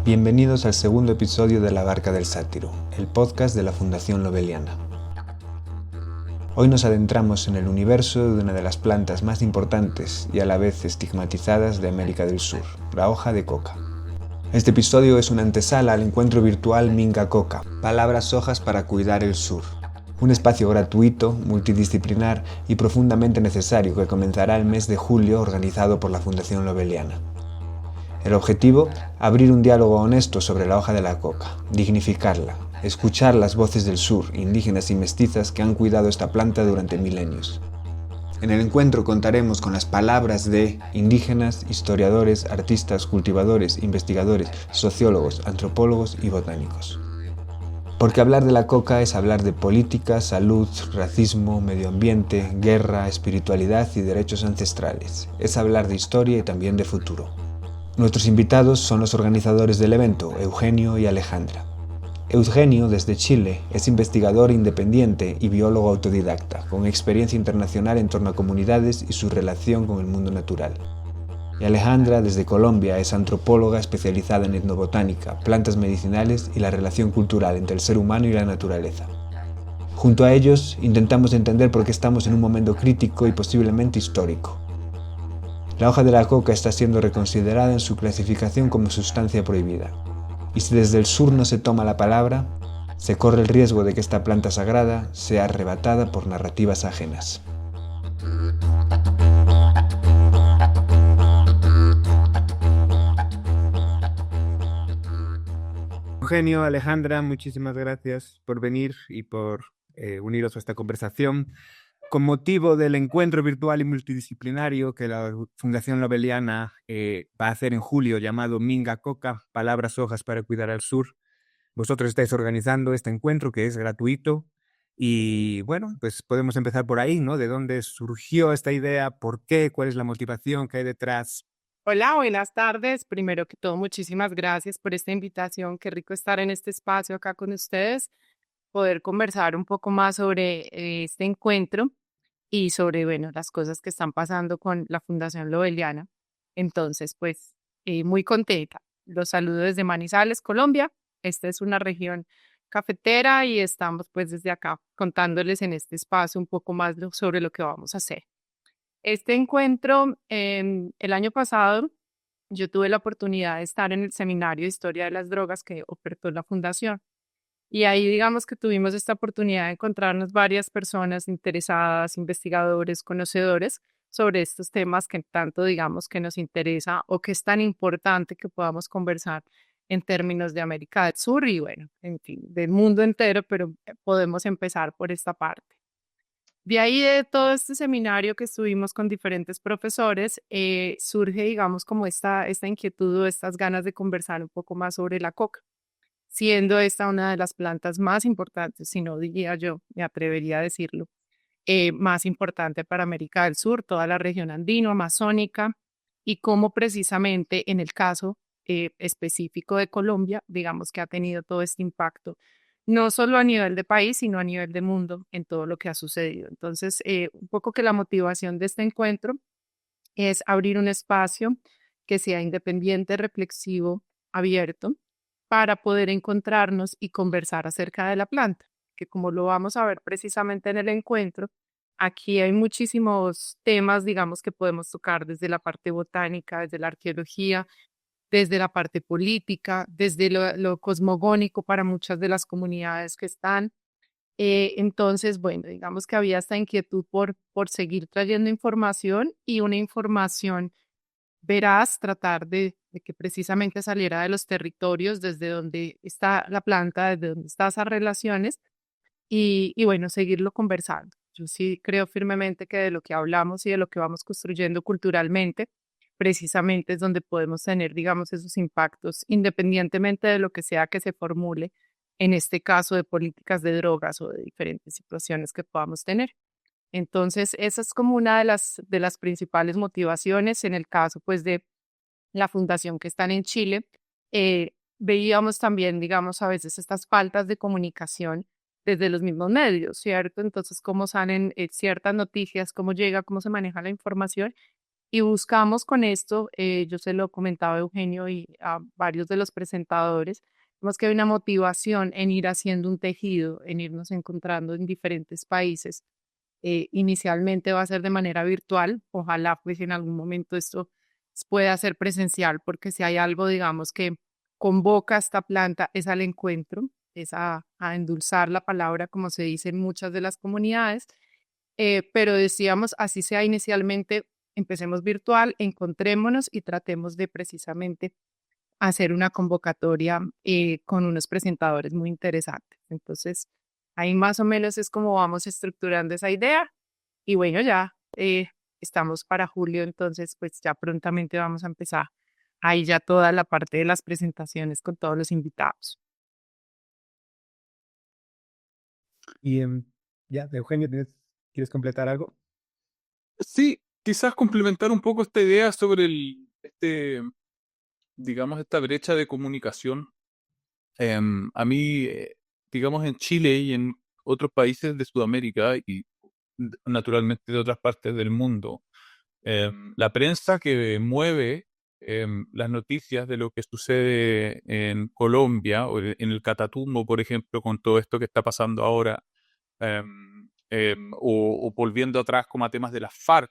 Bienvenidos al segundo episodio de La Barca del Sátiro, el podcast de la Fundación Loveliana. Hoy nos adentramos en el universo de una de las plantas más importantes y a la vez estigmatizadas de América del Sur, la hoja de coca. Este episodio es una antesala al encuentro virtual Minga Coca, Palabras Hojas para Cuidar el Sur. Un espacio gratuito, multidisciplinar y profundamente necesario que comenzará el mes de julio organizado por la Fundación Loveliana. El objetivo, abrir un diálogo honesto sobre la hoja de la coca, dignificarla, escuchar las voces del sur, indígenas y mestizas que han cuidado esta planta durante milenios. En el encuentro contaremos con las palabras de indígenas, historiadores, artistas, cultivadores, investigadores, sociólogos, antropólogos y botánicos. Porque hablar de la coca es hablar de política, salud, racismo, medio ambiente, guerra, espiritualidad y derechos ancestrales. Es hablar de historia y también de futuro. Nuestros invitados son los organizadores del evento, Eugenio y Alejandra. Eugenio, desde Chile, es investigador independiente y biólogo autodidacta, con experiencia internacional en torno a comunidades y su relación con el mundo natural. Y Alejandra, desde Colombia, es antropóloga especializada en etnobotánica, plantas medicinales y la relación cultural entre el ser humano y la naturaleza. Junto a ellos, intentamos entender por qué estamos en un momento crítico y posiblemente histórico. La hoja de la coca está siendo reconsiderada en su clasificación como sustancia prohibida. Y si desde el sur no se toma la palabra, se corre el riesgo de que esta planta sagrada sea arrebatada por narrativas ajenas. Eugenio, Alejandra, muchísimas gracias por venir y por uniros a esta conversación. Con motivo del encuentro virtual y multidisciplinario que la Fundación Loveliana va a hacer en julio, llamado Minga Coca, Palabras Hojas para Cuidar al Sur, vosotros estáis organizando este encuentro que es gratuito y bueno, pues podemos empezar por ahí, ¿no? ¿De dónde surgió esta idea? ¿Por qué? ¿Cuál es la motivación que hay detrás? Hola, buenas tardes. Primero que todo, muchísimas gracias por esta invitación. Qué rico estar en este espacio acá con ustedes, poder conversar un poco más sobre este encuentro y sobre, bueno, las cosas que están pasando con la Fundación Loveliana. Entonces, pues, muy contenta. Los saludo desde Manizales, Colombia. Esta es una región cafetera y estamos pues desde acá contándoles en este espacio un poco más sobre lo que vamos a hacer. Este encuentro, el año pasado, yo tuve la oportunidad de estar en el seminario de historia de las drogas que ofertó la fundación. Y ahí digamos que tuvimos esta oportunidad de encontrarnos varias personas interesadas, investigadores, conocedores sobre estos temas que tanto digamos que nos interesa o que es tan importante que podamos conversar en términos de América del Sur y bueno, en fin, del mundo entero, pero podemos empezar por esta parte. De ahí de todo este seminario que estuvimos con diferentes profesores, surge, digamos, como esta inquietud o estas ganas de conversar un poco más sobre la coca, siendo esta una de las plantas más importantes, si no diría yo, me atrevería a decirlo, más importante para América del Sur, toda la región andino-amazónica, y cómo precisamente en el caso específico de Colombia, digamos que ha tenido todo este impacto, no solo a nivel de país, sino a nivel de mundo en todo lo que ha sucedido. Entonces, un poco que la motivación de este encuentro es abrir un espacio que sea independiente, reflexivo, abierto, para poder encontrarnos y conversar acerca de la planta, que como lo vamos a ver precisamente en el encuentro, aquí hay muchísimos temas, digamos, que podemos tocar desde la parte botánica, desde la arqueología, desde la parte política, desde lo cosmogónico para muchas de las comunidades que están. Entonces, bueno, digamos que había esta inquietud por seguir trayendo información y una información veraz, tratar de que precisamente saliera de los territorios desde donde está la planta, desde donde están esas relaciones y bueno, seguirlo conversando. Yo sí creo firmemente que de lo que hablamos y de lo que vamos construyendo culturalmente, precisamente es donde podemos tener, digamos, esos impactos, independientemente de lo que sea que se formule, en este caso de políticas de drogas o de diferentes situaciones que podamos tener. Entonces, esa es como una de las principales motivaciones en el caso, pues, de la fundación que están en Chile. Veíamos también, digamos, a veces estas faltas de comunicación desde los mismos medios, ¿cierto? Entonces, cómo salen ciertas noticias, cómo llega, cómo se maneja la información Y buscamos con esto, yo se lo comentaba a Eugenio y a varios de los presentadores, vemos que hay una motivación en ir haciendo un tejido, en irnos encontrando en diferentes países. Inicialmente va a ser de manera virtual, ojalá pues en algún momento esto pueda ser presencial, porque si hay algo, digamos, que convoca a esta planta es al encuentro, es a endulzar la palabra, como se dice en muchas de las comunidades, pero decíamos, así sea inicialmente, empecemos virtual, encontrémonos y tratemos de precisamente hacer una convocatoria con unos presentadores muy interesantes. Entonces, ahí más o menos es como vamos estructurando esa idea y bueno, ya estamos para julio, entonces pues ya prontamente vamos a empezar ahí ya toda la parte de las presentaciones con todos los invitados. Y ya, Eugenio, ¿quieres completar algo? Sí, quizás complementar un poco esta idea sobre digamos, esta brecha de comunicación. A mí, digamos, en Chile y en otros países de Sudamérica y naturalmente de otras partes del mundo, la prensa que mueve las noticias de lo que sucede en Colombia o en el Catatumbo, por ejemplo, con todo esto que está pasando ahora, o volviendo atrás como a temas de las FARC,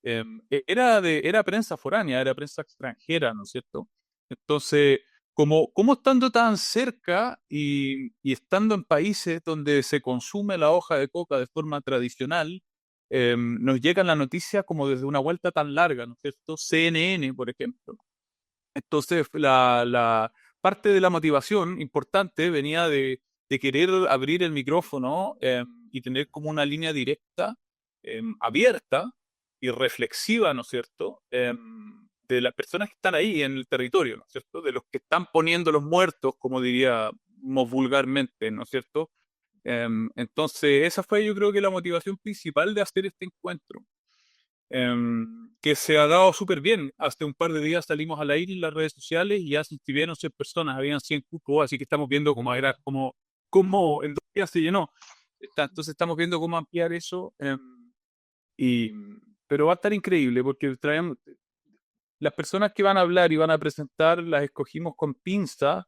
era prensa foránea, era prensa extranjera, ¿no es cierto? Entonces, como estando tan cerca y estando en países donde se consume la hoja de coca de forma tradicional, nos llega la noticia como desde una vuelta tan larga, ¿no es cierto? CNN, por ejemplo. Entonces, la parte de la motivación importante venía de querer abrir el micrófono y tener como una línea directa, abierta y reflexiva, ¿no es cierto? De las personas que están ahí en el territorio, ¿no es cierto? De los que están poniendo los muertos, como diríamos vulgarmente, ¿no es cierto? Entonces, esa fue yo creo que la motivación principal de hacer este encuentro, que se ha dado súper bien. Hace un par de días salimos al aire en las redes sociales y ya se inscribieron 100 personas, habían 100 cupos, así que estamos viendo cómo era, cómo en 2 días se llenó. Entonces estamos viendo cómo ampliar eso, y, pero va a estar increíble porque traemos, las personas que van a hablar y van a presentar las escogimos con pinza,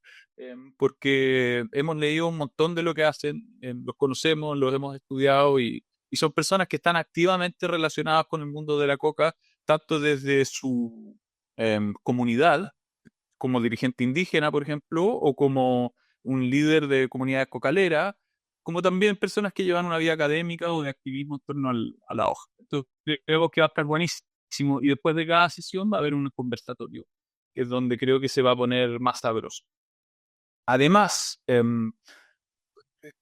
porque hemos leído un montón de lo que hacen, los conocemos, los hemos estudiado y son personas que están activamente relacionadas con el mundo de la coca, tanto desde su comunidad, como dirigente indígena, por ejemplo, o como un líder de comunidades cocaleras, como también personas que llevan una vida académica o de activismo en torno a la hoja. Entonces, creo que va a estar buenísimo. Y después de cada sesión va a haber un conversatorio, que es donde creo que se va a poner más sabroso. Además,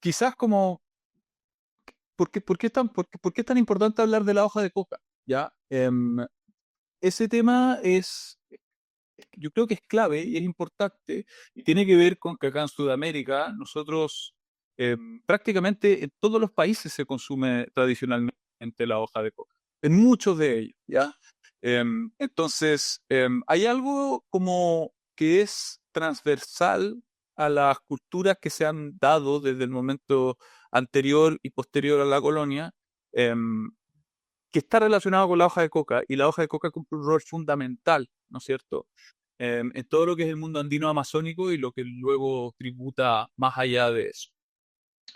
quizás como, por qué es tan importante hablar de la hoja de coca? ¿Ya? Ese tema yo creo que es clave y es importante y tiene que ver con que acá en Sudamérica nosotros prácticamente en todos los países se consume tradicionalmente la hoja de coca, en muchos de ellos, ¿ya? Entonces, hay algo como que es transversal a las culturas que se han dado desde el momento anterior y posterior a la colonia, em, que está relacionado con la hoja de coca, y la hoja de coca cumple un rol fundamental, ¿no es cierto? En todo lo que es el mundo andino amazónico y lo que luego tributa más allá de eso.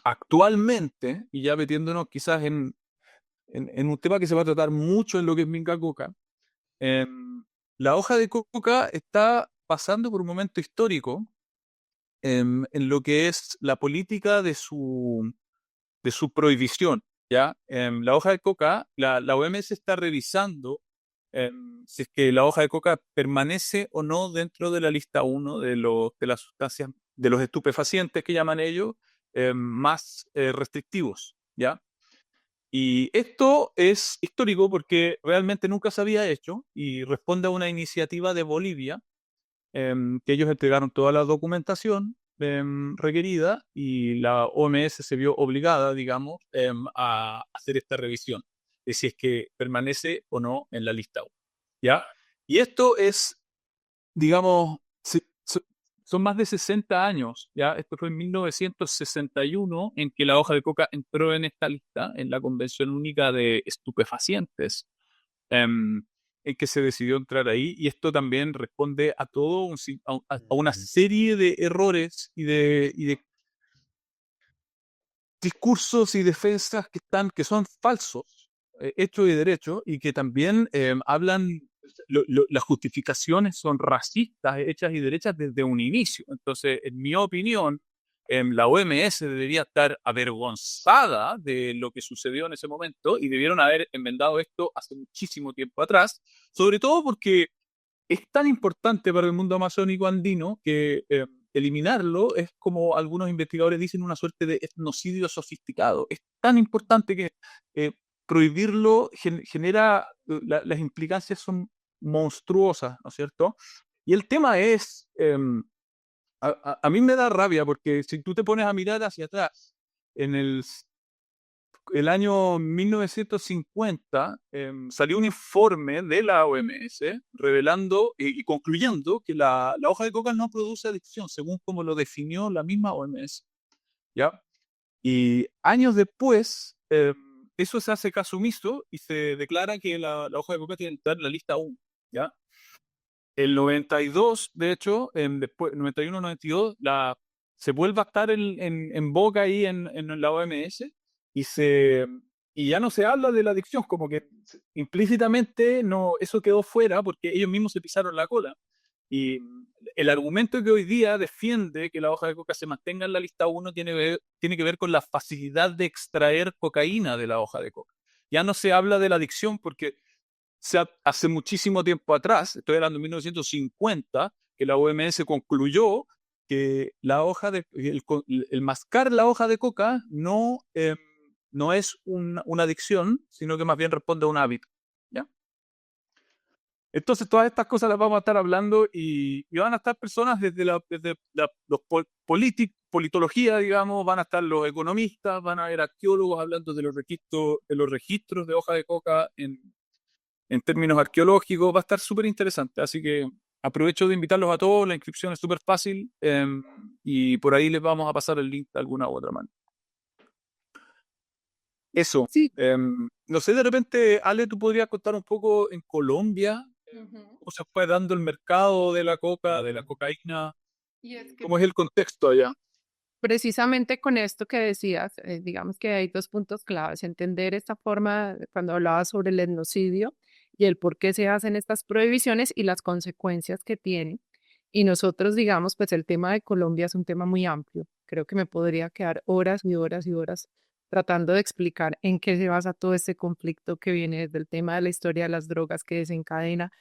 Actualmente, y ya metiéndonos quizás en un tema que se va a tratar mucho en lo que es Minca Coca, la hoja de coca está pasando por un momento histórico en lo que es la política de su prohibición, ¿ya? La hoja de coca, la OMS está revisando si es que la hoja de coca permanece o no dentro de la lista uno de las sustancias, de los estupefacientes que llaman ellos, más restrictivos, ¿ya? Y esto es histórico porque realmente nunca se había hecho y responde a una iniciativa de Bolivia, que ellos entregaron toda la documentación requerida y la OMS se vio obligada, digamos, a hacer esta revisión de si es que permanece o no en la lista 1. ¿Ya? Y esto es, digamos, son más de 60 años, ¿ya? Esto fue en 1961 en que la hoja de coca entró en esta lista, en la Convención Única de Estupefacientes. Em, en que se decidió entrar ahí, y esto también responde a todo a una serie de errores y de discursos y defensas que son falsos, hechos y derechos, y que también hablan, las justificaciones son racistas, hechas y derechas desde un inicio. Entonces, en mi opinión, la OMS debería estar avergonzada de lo que sucedió en ese momento y debieron haber enmendado esto hace muchísimo tiempo atrás, sobre todo porque es tan importante para el mundo amazónico andino que eliminarlo es, como algunos investigadores dicen, una suerte de etnocidio sofisticado. Es tan importante que eh, prohibirlo genera, las implicancias son monstruosas, ¿no es cierto? Y el tema es, a mí me da rabia porque si tú te pones a mirar hacia atrás, en el año 1950 salió un informe de la OMS revelando y concluyendo que la hoja de coca no produce adicción, según como lo definió la misma OMS. ¿Ya? Y años después, eso se hace caso omiso y se declara que la hoja de coca tiene que estar en la lista 1. ¿Ya? El 92, de hecho, después, 91-92, se vuelve a estar en boca ahí en la OMS y, y ya no se habla de la adicción, como que implícitamente no, eso quedó fuera porque ellos mismos se pisaron la cola. Y el argumento que hoy día defiende que la hoja de coca se mantenga en la lista 1 tiene que ver con la facilidad de extraer cocaína de la hoja de coca. Ya no se habla de la adicción porque hace muchísimo tiempo atrás, estoy hablando de 1950, que la OMS concluyó que el mascar la hoja de coca no es una adicción, sino que más bien responde a un hábito. ¿Ya? Entonces, todas estas cosas las vamos a estar hablando y van a estar personas desde los politología, digamos, van a estar los economistas, van a haber arqueólogos hablando de los registros de hoja de coca en términos arqueológicos. Va a estar súper interesante, así que aprovecho de invitarlos a todos. La inscripción es súper fácil y por ahí les vamos a pasar el link de alguna u otra manera. Eso. Sí. No sé, de repente, Ale, ¿tú podrías contar un poco en Colombia cómo se fue dando el mercado de la coca, de la cocaína? Y es que ¿Cómo es el contexto allá? precisamente con esto que decías, digamos que hay dos puntos claves. Entender esta forma, cuando hablabas sobre el etnocidio y el por qué se hacen estas prohibiciones y las consecuencias que tienen. Y nosotros, digamos, pues el tema de Colombia es un tema muy amplio. Creo que me podría quedar horas y horas y horas tratando de explicar en qué se basa todo este conflicto que viene desde el tema de la historia de las drogas que desencadena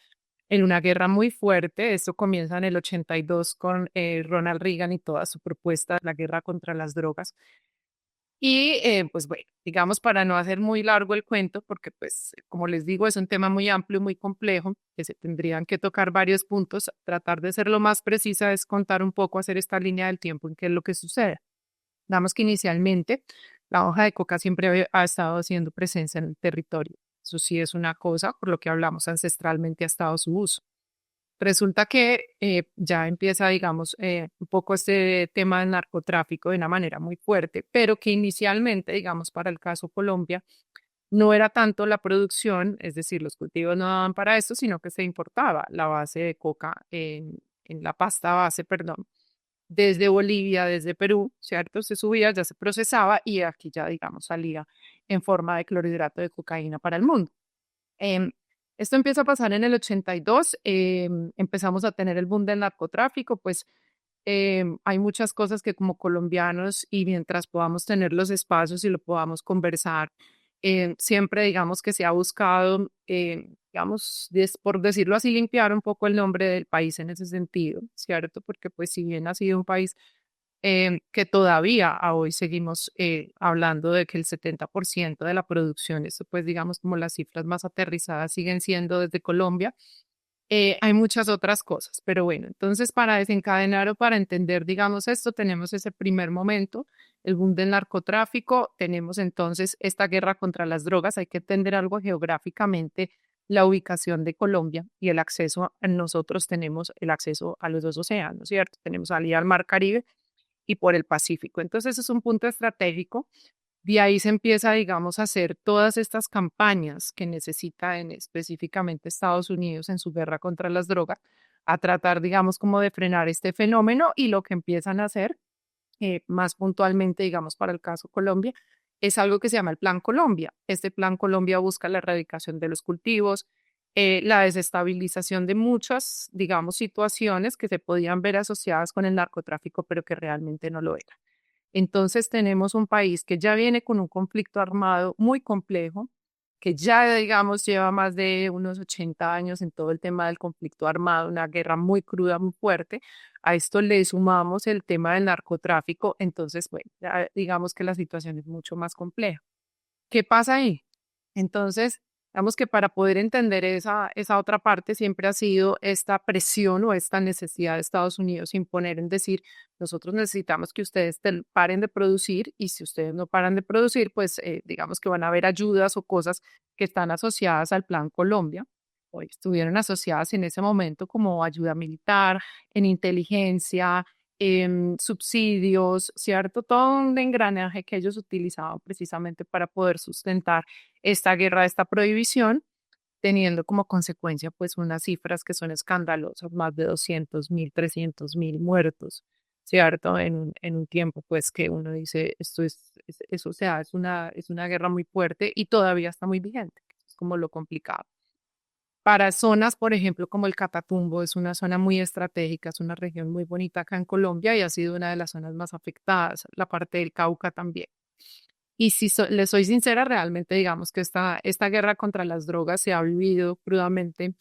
en una guerra muy fuerte. Esto comienza en el 82 con Ronald Reagan y toda su propuesta de la guerra contra las drogas. Y pues bueno, digamos, para no hacer muy largo el cuento, porque pues como les digo, es un tema muy amplio y muy complejo, que se tendrían que tocar varios puntos. Tratar de ser lo más precisa es contar un poco, hacer esta línea del tiempo en qué es lo que sucede. Damos que inicialmente la hoja de coca siempre ha estado haciendo presencia en el territorio. Eso sí es una cosa, por lo que hablamos ancestralmente ha estado su uso. Resulta que ya empieza, digamos, un poco este tema del narcotráfico de una manera muy fuerte, pero que inicialmente, digamos, para el caso Colombia, no era tanto la producción, es decir, los cultivos no daban para esto, sino que se importaba la base de coca en la pasta base, perdón, desde Bolivia, desde Perú, ¿cierto? Se subía, ya se procesaba y aquí ya, digamos, salía en forma de clorhidrato de cocaína para el mundo. Em, Esto empieza a pasar en el 82, empezamos a tener el boom del narcotráfico, pues hay muchas cosas que como colombianos y mientras podamos tener los espacios y lo podamos conversar, siempre digamos que se ha buscado, digamos, por decirlo así, limpiar un poco el nombre del país en ese sentido, ¿cierto? Porque pues si bien ha sido un país que todavía a hoy seguimos hablando de que el 70% de la producción, eso pues digamos como las cifras más aterrizadas siguen siendo desde Colombia. Hay muchas otras cosas, pero bueno, entonces para desencadenar o para entender, digamos, esto, tenemos ese primer momento, el boom del narcotráfico, tenemos entonces esta guerra contra las drogas. Hay que entender algo geográficamente, la ubicación de Colombia y el acceso, nosotros tenemos el acceso a los dos océanos, ¿cierto? Tenemos salida al Mar Caribe y por el Pacífico. Entonces es un punto estratégico De ahí se empieza, digamos, a hacer todas estas campañas que necesita específicamente Estados Unidos en su guerra contra las drogas, a tratar, digamos, como de frenar este fenómeno y lo que empiezan a hacer, más puntualmente, digamos, para el caso Colombia, es algo que se llama el Plan Colombia. Este Plan Colombia busca la erradicación de los cultivos, la desestabilización de muchas, digamos, situaciones que se podían ver asociadas con el narcotráfico, pero que realmente no lo eran. Entonces tenemos un país que ya viene con un conflicto armado muy complejo, que ya, digamos, lleva más de unos 80 años en todo el tema del conflicto armado, una guerra muy cruda, muy fuerte. A esto le sumamos el tema del narcotráfico, entonces, bueno, ya digamos que la situación es mucho más compleja. ¿Qué pasa ahí? Entonces, digamos que para poder entender esa otra parte siempre ha sido esta presión o esta necesidad de Estados Unidos imponer en decir, nosotros necesitamos que ustedes paren de producir y si ustedes no paran de producir, pues digamos que van a haber ayudas o cosas que están asociadas al Plan Colombia o estuvieron asociadas en ese momento como ayuda militar, en inteligencia, en subsidios, ¿cierto? Todo un engranaje que ellos utilizaban precisamente para poder sustentar esta guerra, esta prohibición, teniendo como consecuencia pues unas cifras que son escandalosas, más de 200.000, 300.000 muertos, ¿cierto? En un tiempo pues que uno dice, esto es, o sea, es una guerra muy fuerte y todavía está muy vigente, que es como lo complicado. Para zonas, por ejemplo, como el Catatumbo, es una zona muy estratégica, es una región muy bonita acá en Colombia y ha sido una de las zonas más afectadas, la parte del Cauca también. Y si les soy sincera, realmente digamos que esta guerra contra las drogas se ha vivido crudamente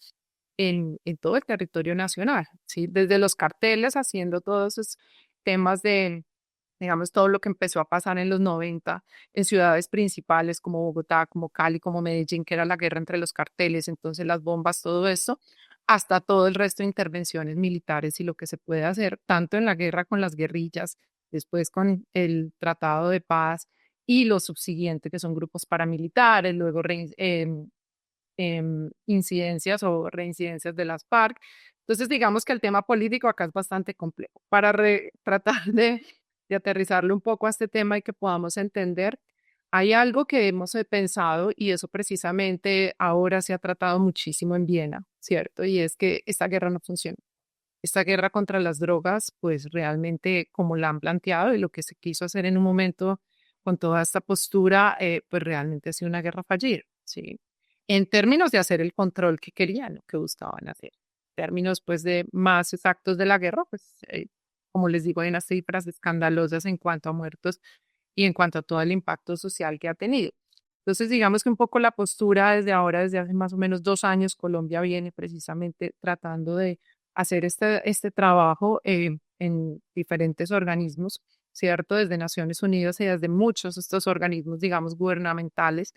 en todo el territorio nacional, ¿sí? Desde los carteles haciendo todos esos temas de, digamos, todo lo que empezó a pasar en los 90 en ciudades principales como Bogotá, como Cali, como Medellín, que era la guerra entre los carteles, entonces las bombas, todo eso, hasta todo el resto de intervenciones militares y lo que se puede hacer, tanto en la guerra con las guerrillas, después con el Tratado de Paz y lo subsiguiente, que son grupos paramilitares, luego incidencias o reincidencias de las FARC. Entonces, digamos que el tema político acá es bastante complejo. Para tratar de aterrizarlo un poco a este tema y que podamos entender, hay algo que hemos pensado y eso precisamente ahora se ha tratado muchísimo en Viena, ¿cierto? Y es que esta guerra no funciona. Esta guerra contra las drogas, pues realmente como la han planteado y lo que se quiso hacer en un momento con toda esta postura, pues realmente ha sido una guerra fallida, ¿sí? En términos de hacer el control que querían, lo que buscaban hacer. En términos, pues, de más exactos de la guerra, pues, como les digo, hay unas cifras escandalosas en cuanto a muertos y en cuanto a todo el impacto social que ha tenido. Entonces, digamos que un poco la postura desde ahora, desde hace más o menos 2 años, Colombia viene precisamente tratando de hacer este trabajo en diferentes organismos, ¿cierto? Desde Naciones Unidas y desde muchos de estos organismos, digamos, gubernamentales,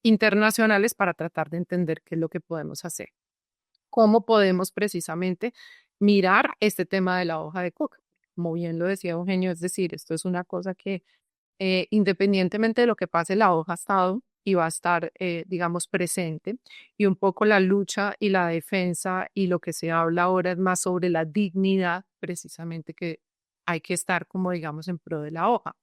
internacionales, para tratar de entender qué es lo que podemos hacer. Cómo podemos precisamente mirar este tema de la hoja de coca. Como bien lo decía Eugenio, es decir, esto es una cosa que independientemente de lo que pase, la hoja ha estado y va a estar, digamos, presente. Y un poco la lucha y la defensa y lo que se habla ahora es más sobre la dignidad, precisamente que hay que estar como, digamos, en pro de la hoja.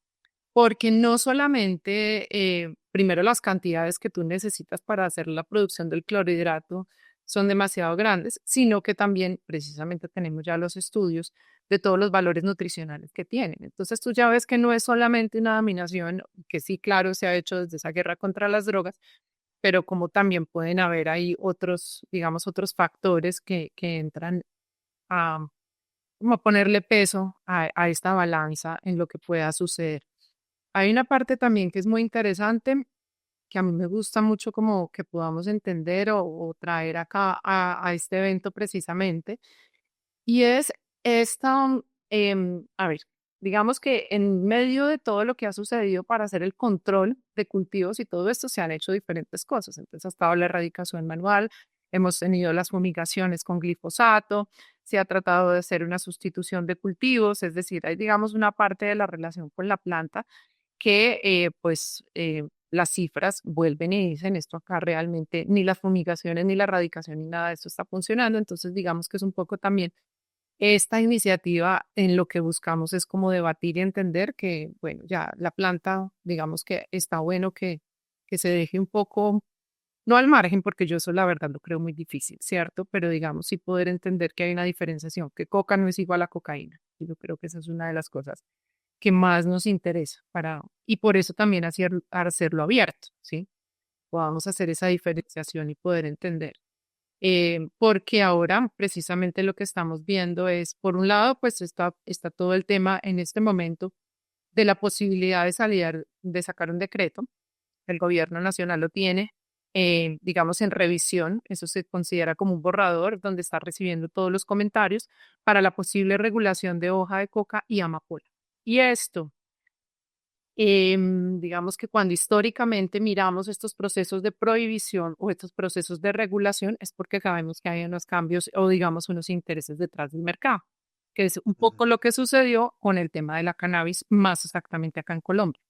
Porque no solamente, primero, las cantidades que tú necesitas para hacer la producción del clorhidrato son demasiado grandes, sino que también precisamente tenemos ya los estudios de todos los valores nutricionales que tienen. Entonces tú ya ves que no es solamente una dominación, que sí, claro, se ha hecho desde esa guerra contra las drogas, pero como también pueden haber ahí otros, digamos, otros factores que entran a, como a ponerle peso a esta balanza en lo que pueda suceder. Hay una parte también que es muy interesante, que a mí me gusta mucho como que podamos entender o traer acá a este evento precisamente, y es esta, a ver, digamos que en medio de todo lo que ha sucedido para hacer el control de cultivos y todo esto, se han hecho diferentes cosas. Entonces, ha estado la erradicación manual, hemos tenido las fumigaciones con glifosato, se ha tratado de hacer una sustitución de cultivos, es decir, hay, digamos, una parte de la relación con la planta que pues las cifras vuelven y dicen esto acá realmente ni las fumigaciones ni la erradicación ni nada de esto está funcionando. Entonces digamos que es un poco también esta iniciativa en lo que buscamos es como debatir y entender que, bueno, ya la planta, digamos que está bueno que se deje un poco, no al margen, porque yo eso la verdad lo creo muy difícil, ¿cierto? Pero digamos sí poder entender que hay una diferenciación, que coca no es igual a cocaína. Y yo creo que esa es una de las cosas que más nos interesa y por eso también hacerlo abierto, ¿sí? Podamos hacer esa diferenciación y poder entender. Porque ahora precisamente lo que estamos viendo es, por un lado, pues está todo el tema en este momento de la posibilidad de salir, de sacar un decreto. El gobierno nacional lo tiene, digamos, en revisión. Eso se considera como un borrador donde está recibiendo todos los comentarios para la posible regulación de hoja de coca y amapola. Y esto digamos que cuando históricamente miramos estos procesos de prohibición o estos procesos de regulación es porque sabemos que hay unos cambios o digamos unos intereses detrás del mercado, que es un poco lo que sucedió con el tema de la cannabis, más exactamente acá en Colombia.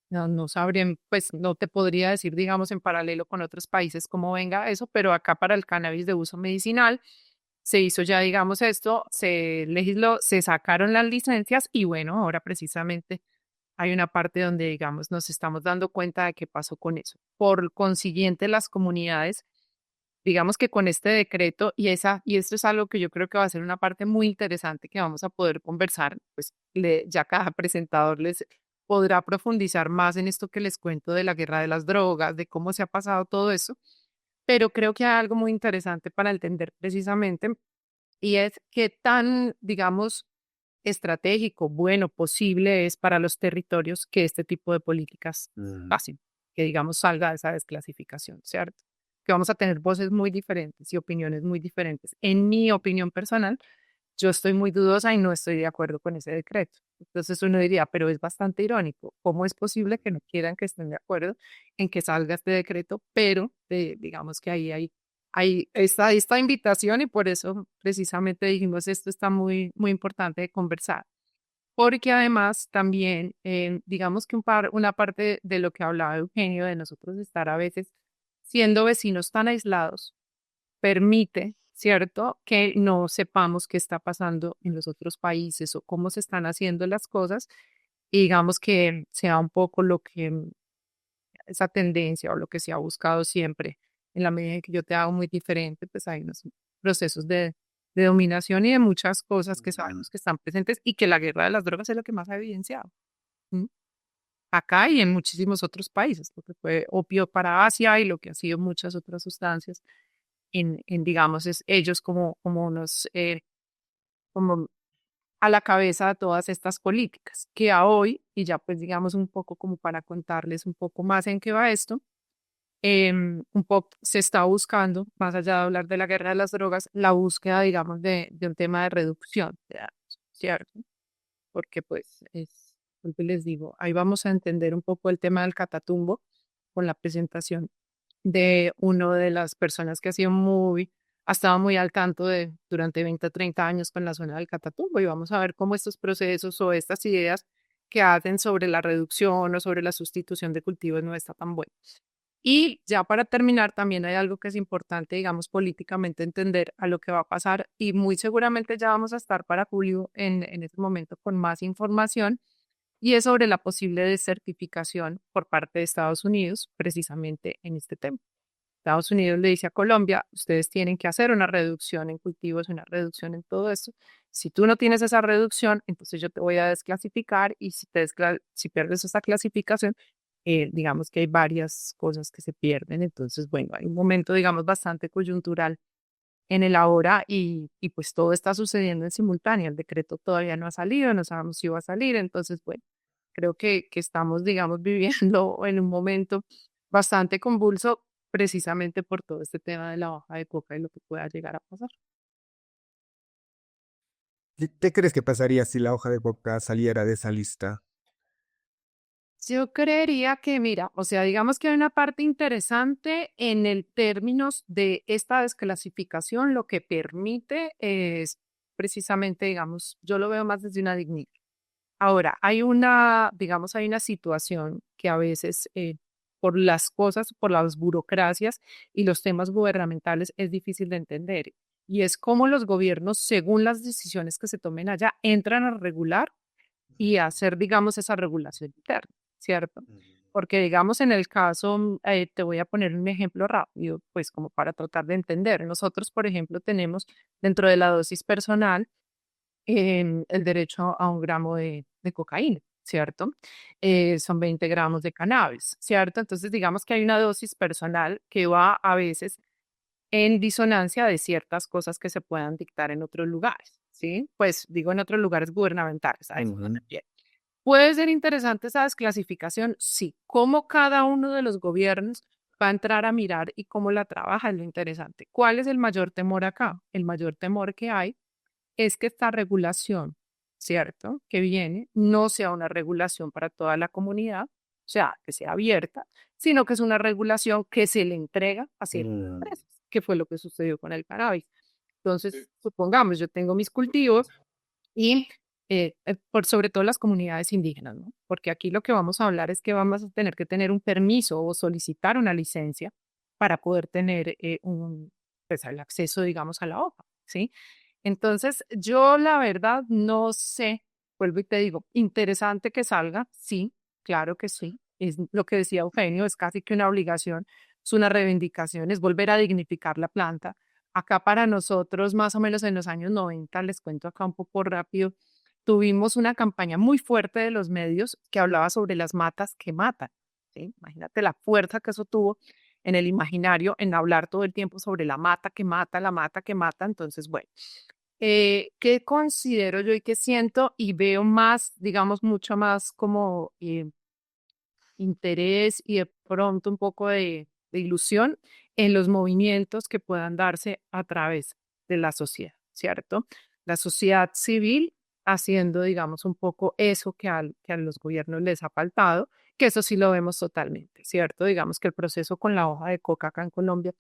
No sabría, pues no te podría decir, digamos, en paralelo con otros países cómo venga eso, pero acá para el cannabis de uso medicinal se hizo ya, digamos, esto, se legisló, se sacaron las licencias y bueno, ahora precisamente hay una parte donde, digamos, nos estamos dando cuenta de qué pasó con eso. Por consiguiente, las comunidades, digamos que con este decreto y esto es algo que yo creo que va a ser una parte muy interesante que vamos a poder conversar, pues ya cada presentador les podrá profundizar más en esto que les cuento de la guerra de las drogas, de cómo se ha pasado todo eso, pero creo que hay algo muy interesante para entender precisamente y es qué tan, digamos, estratégico, bueno, posible es para los territorios que este tipo de políticas pasen, que digamos salga de esa desclasificación, ¿cierto? Que vamos a tener voces muy diferentes y opiniones muy diferentes. En mi opinión personal, yo estoy muy dudosa y no estoy de acuerdo con ese decreto. Entonces uno diría, pero es bastante irónico, ¿cómo es posible que no quieran que estén de acuerdo en que salga este decreto? Pero digamos que ahí hay esta invitación y por eso precisamente dijimos esto está muy, muy importante de conversar. Porque además también, digamos que una parte de lo que hablaba Eugenio, de nosotros estar a veces siendo vecinos tan aislados, permite, ¿cierto?, que no sepamos qué está pasando en los otros países o cómo se están haciendo las cosas y digamos que sea un poco lo que esa tendencia o lo que se ha buscado siempre, en la medida en que yo te hago muy diferente, pues hay unos procesos de dominación y de muchas cosas que sabemos que están presentes y que la guerra de las drogas es lo que más ha evidenciado. ¿M? Acá y en muchísimos otros países, lo que fue opio para Asia y lo que ha sido muchas otras sustancias digamos, es ellos como unos, como a la cabeza de todas estas políticas, que a hoy, y ya pues digamos un poco como para contarles un poco más en qué va esto, un poco se está buscando, más allá de hablar de la guerra de las drogas, la búsqueda, digamos, de un tema de reducción de daños, ¿cierto? Porque pues lo que les digo, ahí vamos a entender un poco el tema del catatumbo con la presentación de una de las personas que ha estado muy al tanto durante 20 o 30 años con la zona del Catatumbo y vamos a ver cómo estos procesos o estas ideas que hacen sobre la reducción o sobre la sustitución de cultivos no está tan bueno. Y ya para terminar, también hay algo que es importante, digamos, políticamente entender a lo que va a pasar y muy seguramente ya vamos a estar para julio en ese momento con más información y es sobre la posible desertificación por parte de Estados Unidos precisamente en este tema. Estados Unidos le dice a Colombia, ustedes tienen que hacer una reducción en cultivos, una reducción en todo esto. Si tú no tienes esa reducción, entonces yo te voy a desclasificar y si pierdes esa clasificación, digamos que hay varias cosas que se pierden. Entonces, bueno, hay un momento, digamos, bastante coyuntural en el ahora y pues todo está sucediendo en simultáneo. El decreto todavía no ha salido, no sabemos si va a salir. Entonces, bueno, creo que estamos, digamos, viviendo en un momento bastante convulso precisamente por todo este tema de la hoja de coca y lo que pueda llegar a pasar. ¿Qué crees que pasaría si la hoja de coca saliera de esa lista? Yo creería que, mira, o sea, digamos que hay una parte interesante en el términos de esta desclasificación, lo que permite es precisamente, digamos, yo lo veo más desde una dignidad. Ahora, digamos, hay una situación que a veces por las cosas, por las burocracias y los temas gubernamentales es difícil de entender. y es cómo los gobiernos, según las decisiones que se tomen allá, entran a regular y hacer, digamos, esa regulación interna, ¿cierto? Porque, digamos, en el caso, te voy a poner un ejemplo rápido, pues como para tratar de entender. Nosotros, por ejemplo, tenemos dentro de la dosis personal el derecho a 1 gramo de cocaína, ¿cierto? Son 20 gramos de cannabis, ¿cierto? Entonces, digamos que hay una dosis personal que va a veces en disonancia de ciertas cosas que se puedan dictar en otros lugares, ¿sí? Pues digo en otros lugares gubernamentales, a eso me refiero. ¿Puede ser interesante esa desclasificación? Sí. ¿Cómo cada uno de los gobiernos va a entrar a mirar y cómo la trabaja? Es lo interesante. ¿Cuál es el mayor temor acá? El mayor temor que hay es que esta regulación, ¿cierto? Que viene, no sea una regulación para toda la comunidad, o sea, que sea abierta, sino que es una regulación que se le entrega a ciertas empresas, que fue lo que sucedió con el cannabis. Entonces, supongamos, yo tengo mis cultivos y por sobre todo las comunidades indígenas, ¿no? Porque aquí lo que vamos a hablar es que vamos a tener que tener un permiso o solicitar una licencia para poder tener pues, el acceso, digamos, a la hoja, ¿sí? Entonces, yo la verdad no sé, vuelvo y te digo, interesante que salga, sí, claro que sí. Es lo que decía Eugenio, es casi que una obligación, es una reivindicación, es volver a dignificar la planta. Acá para nosotros, más o menos en los años 90, les cuento acá un poco rápido, tuvimos una campaña muy fuerte de los medios que hablaba sobre las matas que matan, ¿sí? Imagínate la fuerza que eso tuvo en el imaginario, en hablar todo el tiempo sobre la mata que mata, la mata que mata. Entonces, bueno, ¿qué considero yo y qué siento? Y veo más, digamos, mucho más como interés y de pronto un poco de ilusión en los movimientos que puedan darse a través de la sociedad, ¿cierto? La sociedad civil haciendo, digamos, un poco eso que a los gobiernos les ha faltado, que eso sí lo vemos totalmente, ¿cierto? Digamos que el proceso con la hoja de coca acá en Colombia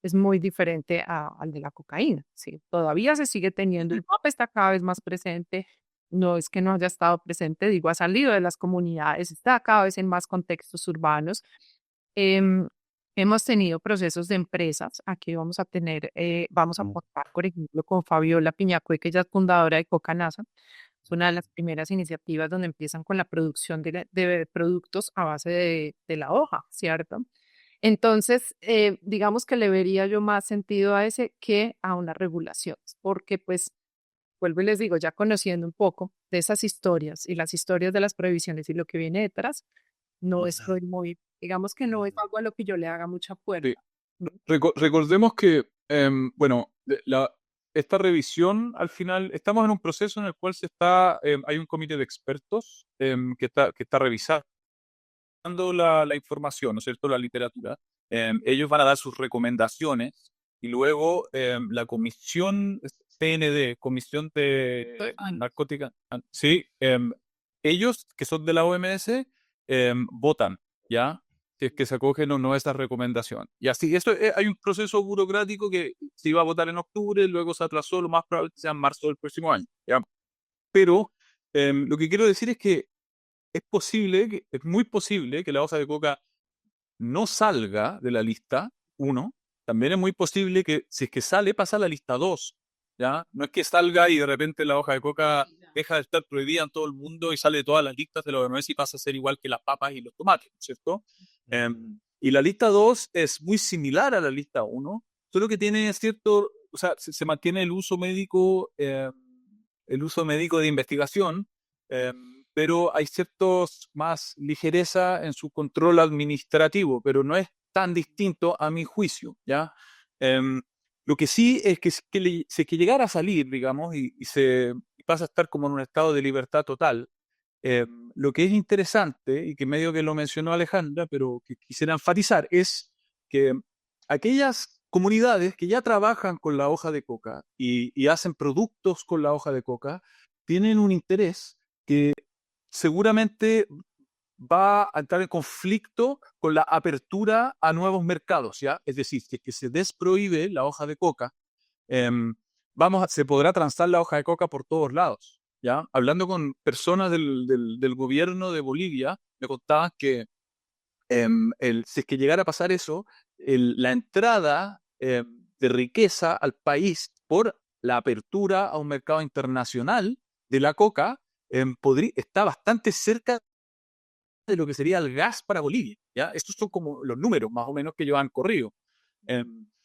es muy diferente al de la cocaína, ¿sí? Todavía se sigue teniendo, el pop está cada vez más presente, no es que no haya estado presente, digo, ha salido de las comunidades, está cada vez en más contextos urbanos. Em, Hemos tenido procesos de empresas, aquí vamos a tener, vamos a contar, por ejemplo, con Fabiola Piñacue, que ella es fundadora de Coca NASA. Es una de las primeras iniciativas donde empiezan con la producción de productos a base de la hoja, ¿cierto? Entonces, digamos que le vería yo más sentido a ese que a una regulación, porque pues vuelvo y les digo, ya conociendo un poco de esas historias y las historias de las prohibiciones y lo que viene detrás, no estoy muy, digamos que no es algo a lo que yo le haga mucha fuerza. Sí. Recordemos que, bueno, esta revisión al final, estamos en un proceso en el cual hay un comité de expertos que está revisando la información, ¿no es cierto?, la literatura. Ellos van a dar sus recomendaciones y luego la comisión CND, Comisión de Narcótica, sí, ellos que son de la OMS votan, ¿ya? Si es que se acogen o no a esta recomendación. Y así, hay un proceso burocrático que se iba a votar en octubre, luego se atrasó, lo más probable es que sea en marzo del próximo año, ¿ya? Pero lo que quiero decir es que es muy posible que la hoja de coca no salga de la lista 1. También es muy posible que si es que sale, pasa a la lista 2. ¿Ya? No es que salga y de repente la hoja de coca deja de estar prohibida en todo el mundo y sale de todas las listas de la OMS y pasa a ser igual que las papas y los tomates, ¿cierto? Y la lista 2 es muy similar a la lista 1, solo que tiene cierto, o sea, se mantiene el uso médico de investigación, pero hay ciertos más ligereza en su control administrativo, pero no es tan distinto a mi juicio, ¿ya? Lo que sí es que si es que llegara a salir, digamos, y pasa a estar como en un estado de libertad total, lo que es interesante, y que medio que lo mencionó Alejandra, pero que quisiera enfatizar, es que aquellas comunidades que ya trabajan con la hoja de coca y hacen productos con la hoja de coca, tienen un interés que seguramente va a entrar en conflicto con la apertura a nuevos mercados, ¿ya? Es decir, si es que se desprohíbe la hoja de coca, se podrá transar la hoja de coca por todos lados, ¿ya? Hablando con personas del gobierno de Bolivia, me contaban que si es que llegara a pasar eso, la entrada de riqueza al país por la apertura a un mercado internacional de la coca, está bastante cerca de lo que sería el gas para Bolivia, ¿ya? Estos son como los números más o menos que ellos han corrido.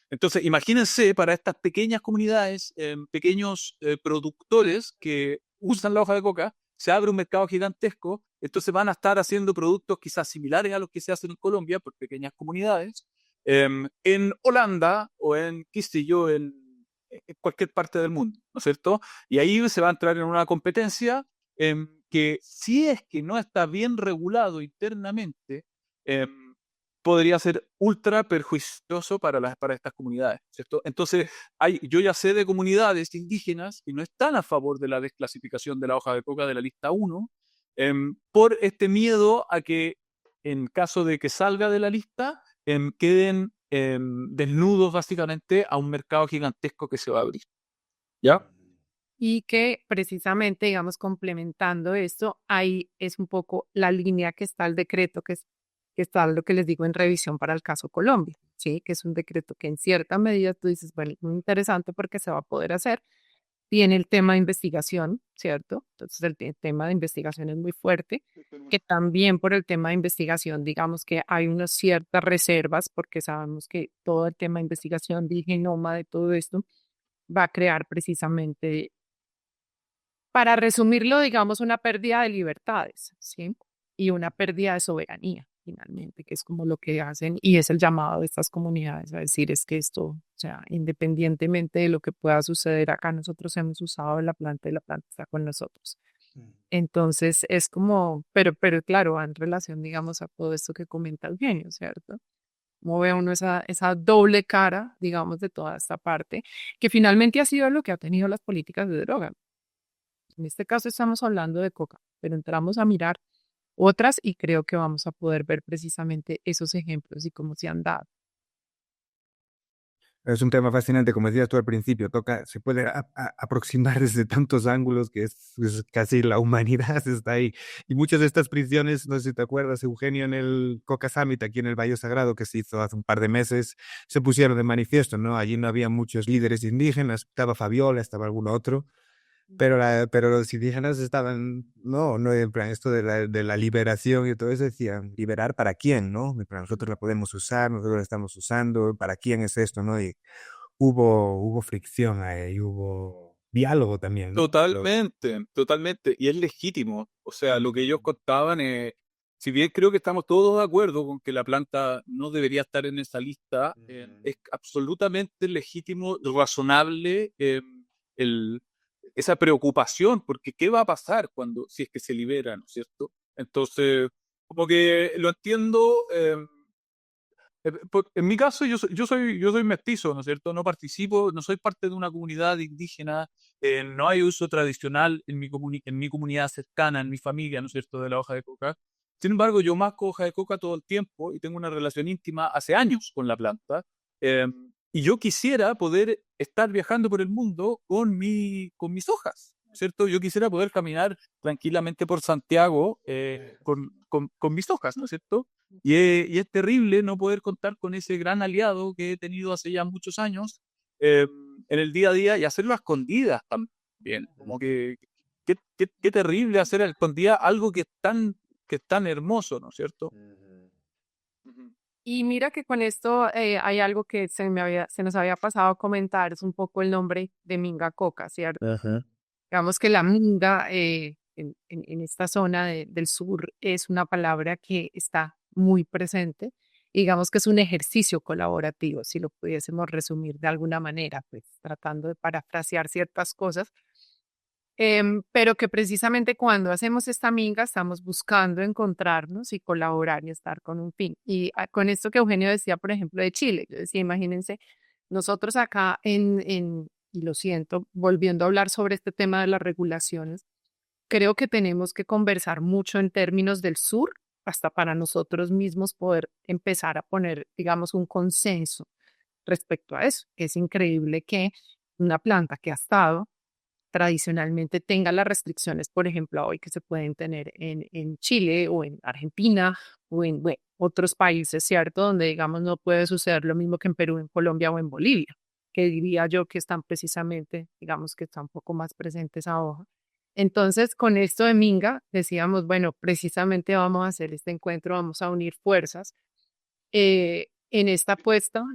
Entonces, imagínense para estas pequeñas comunidades, pequeños productores que usan la hoja de coca, se abre un mercado gigantesco, entonces van a estar haciendo productos quizás similares a los que se hacen en Colombia por pequeñas comunidades, en Holanda o en, qué sé yo, en cualquier parte del mundo, ¿no es cierto? Y ahí se va a entrar en una competencia que si es que no está bien regulado internamente, podría ser ultra perjuicioso para estas comunidades, ¿cierto? Entonces, yo ya sé de comunidades indígenas que no están a favor de la desclasificación de la hoja de coca de la lista 1, por este miedo a que, en caso de que salga de la lista, queden desnudos básicamente a un mercado gigantesco que se va a abrir, ¿ya? Y que precisamente, digamos, complementando esto, ahí es un poco la línea que está el decreto, que está lo que les digo en revisión para el caso Colombia, ¿sí? Que es un decreto que en cierta medida tú dices, bueno, muy interesante porque se va a poder hacer. Tiene el tema de investigación, ¿cierto? Entonces el tema de investigación es muy fuerte, que también por el tema de investigación, digamos que hay unas ciertas reservas, porque sabemos que todo el tema de investigación, de genoma, de todo esto, va a crear precisamente, para resumirlo, digamos, una pérdida de libertades, ¿sí? Y una pérdida de soberanía, finalmente, que es como lo que hacen y es el llamado de estas comunidades a decir es que esto, o sea, independientemente de lo que pueda suceder acá, nosotros hemos usado la planta y la planta está con nosotros. Entonces es como, pero claro, va en relación, digamos, a todo esto que comenta Eugenio, ¿cierto? Como ve uno esa doble cara, digamos, de toda esta parte, que finalmente ha sido lo que ha tenido las políticas de droga. En este caso estamos hablando de coca, pero entramos a mirar otras y creo que vamos a poder ver precisamente esos ejemplos y cómo se han dado. Es un tema fascinante, como decías tú al principio, se puede aproximar desde tantos ángulos que es casi la humanidad está ahí. Y muchas de estas prisiones, no sé si te acuerdas, Eugenio, en el Coca Summit, aquí en el Valle Sagrado, que se hizo hace un par de meses, se pusieron de manifiesto, ¿no? Allí no había muchos líderes indígenas, estaba Fabiola, estaba algún otro, pero los indígenas estaban, no, en plan, esto de la liberación y todo eso, decían, ¿liberar para quién, no? En plan, nosotros la podemos usar, nosotros la estamos usando, ¿para quién es esto, no? Y hubo fricción ahí, hubo diálogo también, ¿no? Totalmente, totalmente. Y es legítimo. O sea, lo que ellos contaban, si bien creo que estamos todos de acuerdo con que la planta no debería estar en esa lista, es absolutamente legítimo, razonable, el, esa preocupación, porque ¿qué va a pasar si es que se libera, ¿no es cierto? Entonces, como que lo entiendo. En mi caso, yo soy mestizo, ¿no es cierto? No participo, no soy parte de una comunidad indígena, no hay uso tradicional en mi comunidad cercana, en mi familia, ¿no es cierto?, de la hoja de coca. Sin embargo, yo masco hoja de coca todo el tiempo y tengo una relación íntima hace años con la planta. eh, y yo quisiera poder estar viajando por el mundo con mis hojas, ¿cierto? Yo quisiera poder caminar tranquilamente por Santiago con mis hojas, ¿no es cierto? Y es terrible no poder contar con ese gran aliado que he tenido hace ya muchos años, en el día a día, y hacerlo a escondidas también. Como que qué terrible hacer a escondidas algo que es tan hermoso, ¿no es cierto? Ujú. Y mira que con esto hay algo que se nos había pasado a comentar, es un poco el nombre de Minga Coca, ¿cierto? Ajá. Digamos que la Minga en esta zona del sur es una palabra que está muy presente. Digamos que es un ejercicio colaborativo, si lo pudiésemos resumir de alguna manera, pues tratando de parafrasear ciertas cosas. Pero que precisamente cuando hacemos esta minga estamos buscando encontrarnos y colaborar y estar con un fin. Y con esto que Eugenio decía, por ejemplo, de Chile, yo decía, imagínense, nosotros acá y lo siento, volviendo a hablar sobre este tema de las regulaciones, creo que tenemos que conversar mucho en términos del sur, hasta para nosotros mismos poder empezar a poner, digamos, un consenso respecto a eso. Es increíble que una planta que ha estado tradicionalmente tenga las restricciones, por ejemplo, hoy que se pueden tener en Chile o en Argentina o en bueno, otros países, ¿cierto? Donde, digamos, no puede suceder lo mismo que en Perú, en Colombia o en Bolivia, que diría yo que están precisamente, digamos que está un poco más presente esa hoja. Entonces, con esto de Minga, decíamos, bueno, precisamente vamos a hacer este encuentro, vamos a unir fuerzas en esta apuesta,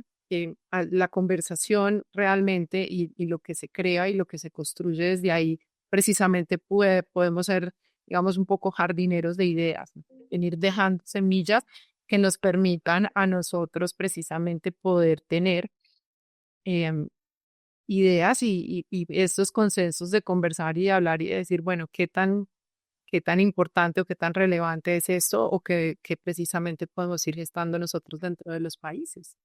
la conversación realmente y lo que se crea y lo que se construye desde ahí, precisamente podemos ser, digamos, un poco jardineros de ideas, ¿no? Venir dejando semillas que nos permitan a nosotros precisamente poder tener em, ideas y estos consensos de conversar y de hablar y de decir, bueno, qué tan importante o qué tan relevante es esto o que precisamente podemos ir gestando nosotros dentro de los países.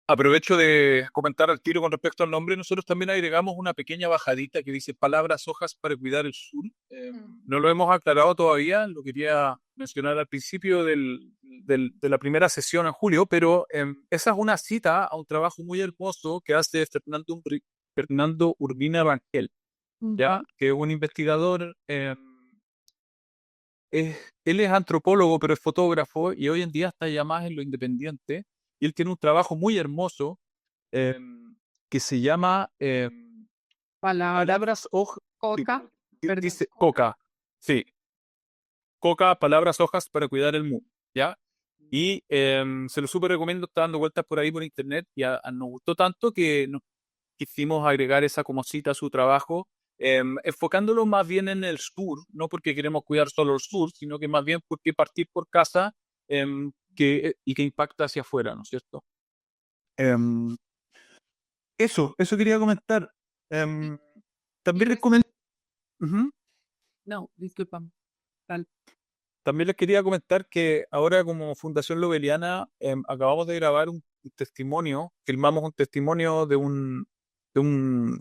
Aprovecho de comentar al tiro con respecto al nombre. Nosotros también agregamos una pequeña bajadita que dice palabras hojas para cuidar el sur. No lo hemos aclarado todavía, lo quería mencionar al principio de la primera sesión en julio, pero esa es una cita a un trabajo muy hermoso que hace Fernando Urbina Rangel, ¿ya? Ujú. Que es un investigador. Él es antropólogo, pero es fotógrafo y hoy en día está ya más en lo independiente. Y él tiene un trabajo muy hermoso que se llama Palabras, Palabras Hojas. coca, perdón. Dice Coca, sí, Coca, palabras hojas para cuidar el mundo, ¿ya? Y se lo súper recomiendo, está dando vueltas por ahí por internet y nos gustó tanto que nos quisimos agregar esa como cita a su trabajo, enfocándolo más bien en el sur, no porque queremos cuidar solo el sur, sino que más bien porque partir por casa y que impacta hacia afuera, ¿no es cierto? Em, eso quería comentar. Em, también les comen- Ujú. No, discúlpame. Tal. También les quería comentar que ahora como Fundación Lobeliana acabamos de grabar un testimonio, filmamos un testimonio de un